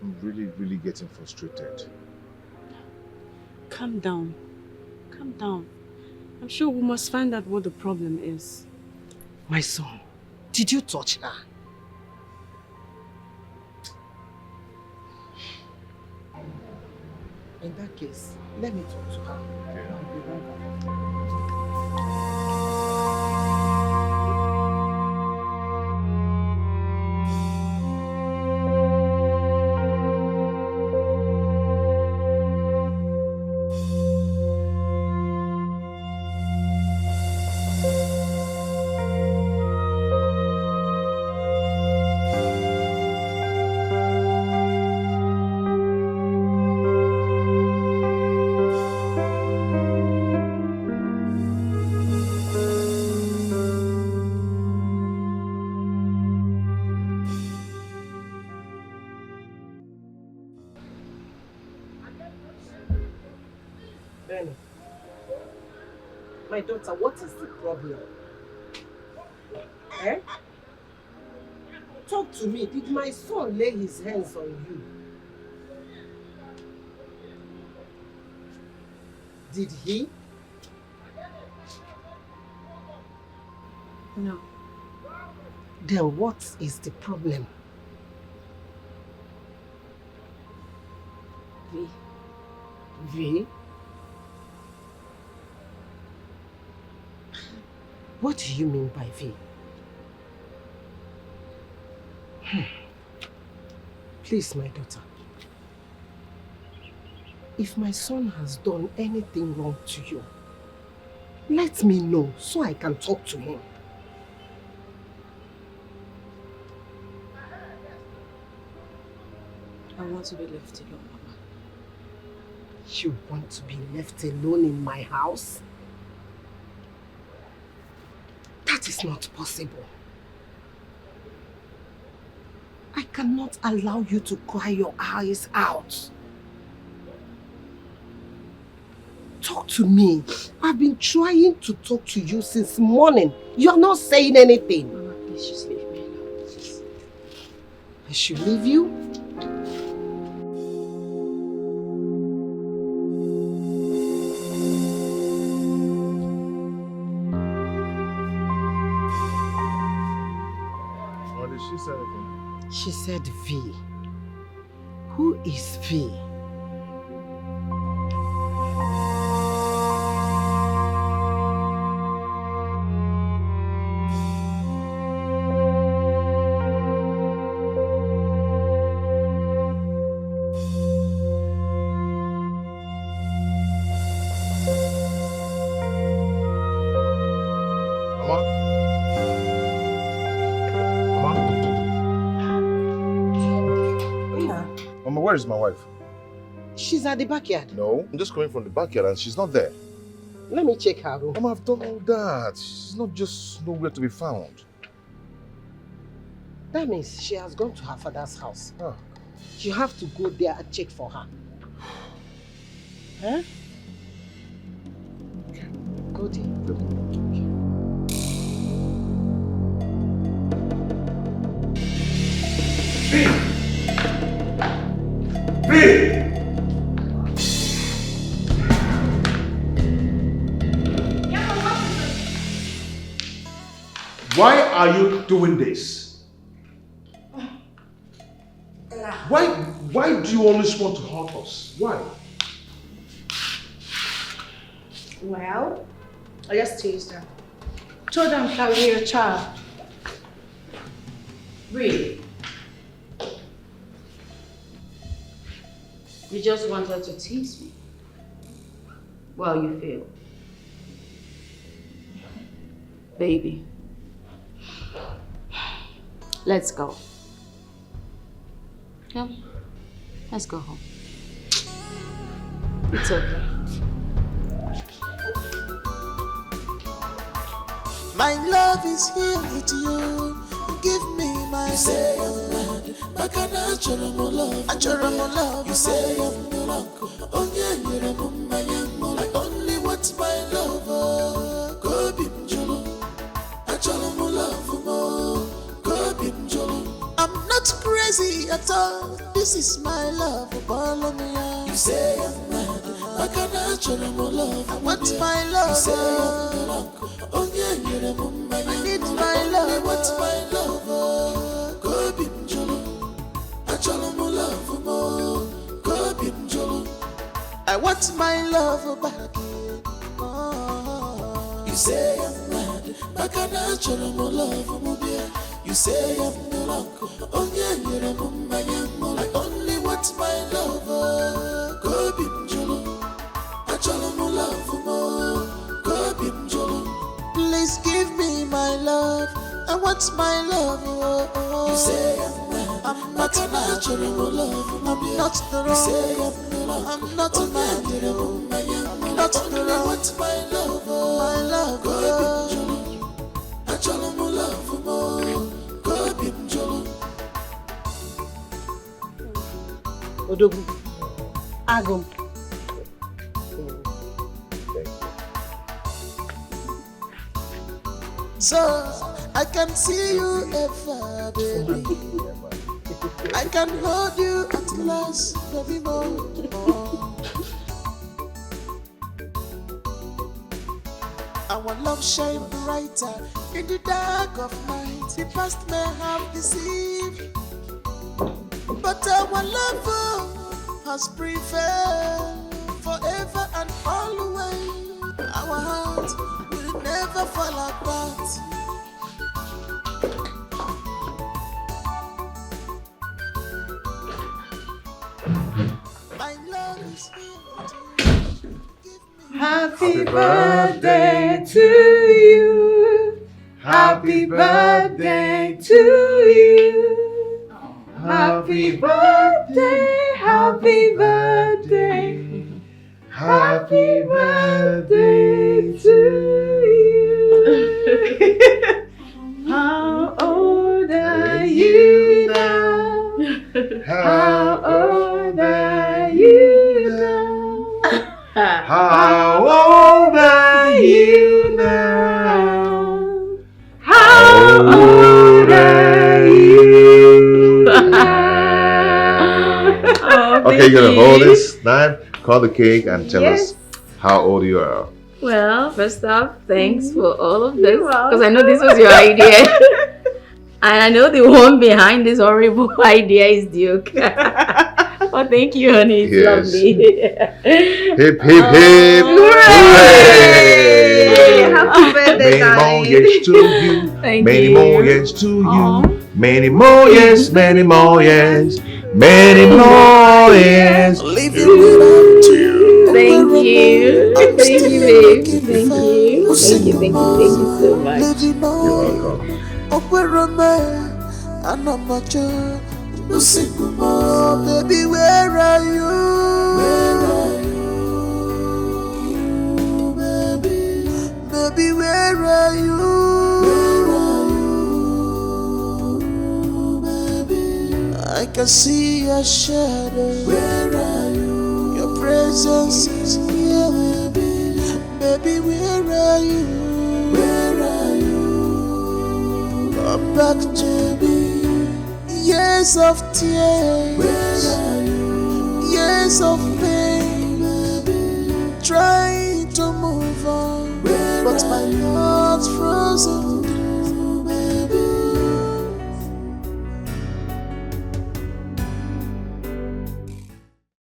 I'm really getting frustrated. Calm down. Calm down. I'm sure we must find out what the problem is. My son, did you touch her? In that case, let me talk to her. Okay. I'll be right back. My daughter, what is the problem? Eh? Talk to me. Did my son lay his hands on you? Did he? No. Then what is the problem? V. V? What do you mean by V? Please, my daughter. If my son has done anything wrong to you, let me know so I can talk to him. I want to be left alone, Mama. You want to be left alone in my house? That is not possible. I cannot allow you to cry your eyes out. Talk to me. I've been trying to talk to you since morning. You're not saying anything. Mama, please just leave me alone, please. I should leave you? What did she say anything? She said V. Who is V? Mama, where is my wife? She's at the backyard. No, I'm just coming from the backyard and she's not there. Let me check her room. Mama, I've done all that. She's not just nowhere to be found. That means she has gone to her father's house. Ah. You have to go there and check for her. Huh? Go there. Why are you doing this? Why do you always want to hurt us? Why? Well, I just teased her. Told her I'm carrying a child. Really? You just wanted to tease me? Well, you failed. Baby, let's go. Come, let's go home. It's okay. My love is here with you. Give me my say I'm mad. Back and I love. You say I'm no longer. Oh yeah, I only want my lover. Go bim jolo. I love more. Go bim jolo. I'm not crazy at all. This is my love. Follow me out. You say I'm mad. Back and I love. I want my love. You say I'm no longer. Oh yeah, I need my love. I want my love. Go bim jolo. I love more. Go bim jolo. I want my love back. Oh. You say I'm mad. Back and I love more. You say I'm no longer. Oh yeah, I only want my love. Go bim jolo. I love more. Go bim jolo. Please give me my love. I want my love. Oh. You say I'm not natural love. I'm not the wrong. You say I'm not a man. I'm not the wrong. I want my love. My love. Go bim jolo. I love more. Go bim jolo. Odogu. Agum. So I can see you ever, baby. I can hold you at last, baby more. Our love shine brighter in the dark of night. The past may have deceived, but our love has prevailed forever and always. Our heart will never fall apart. My love is here. Happy birthday to you. Happy birthday to you. Happy birthday, happy birthday. Happy birthday to you. How old are you now? How old are you now? How old are you now? How old are you now? Okay, you're gonna hold this knife, cut the cake, and tell us how old you are. Well, first off, thanks for all of this, because I know this was your idea. And I know the one behind this horrible idea is Duke. Oh, thank you, honey. It's lovely. Hip, hip, hip. Hooray! Happy birthday, Many more years to you. Thank Many you. more years to you. Many more years, many more years. Many more years. Living without you. Thank you. Thank you, babe. Thank you. Thank you. Thank you so much. You're welcome. And I'm not sure. Oh, baby, where are you? Where are you, baby? Baby, where are you? Where are you, baby? I can see your shadow. Where are you? Your presence is here, baby. Baby, where are you? Where are you? Come back to me. Years of tears, where are you? Years of pain, baby. Trying to move on, but my heart's frozen.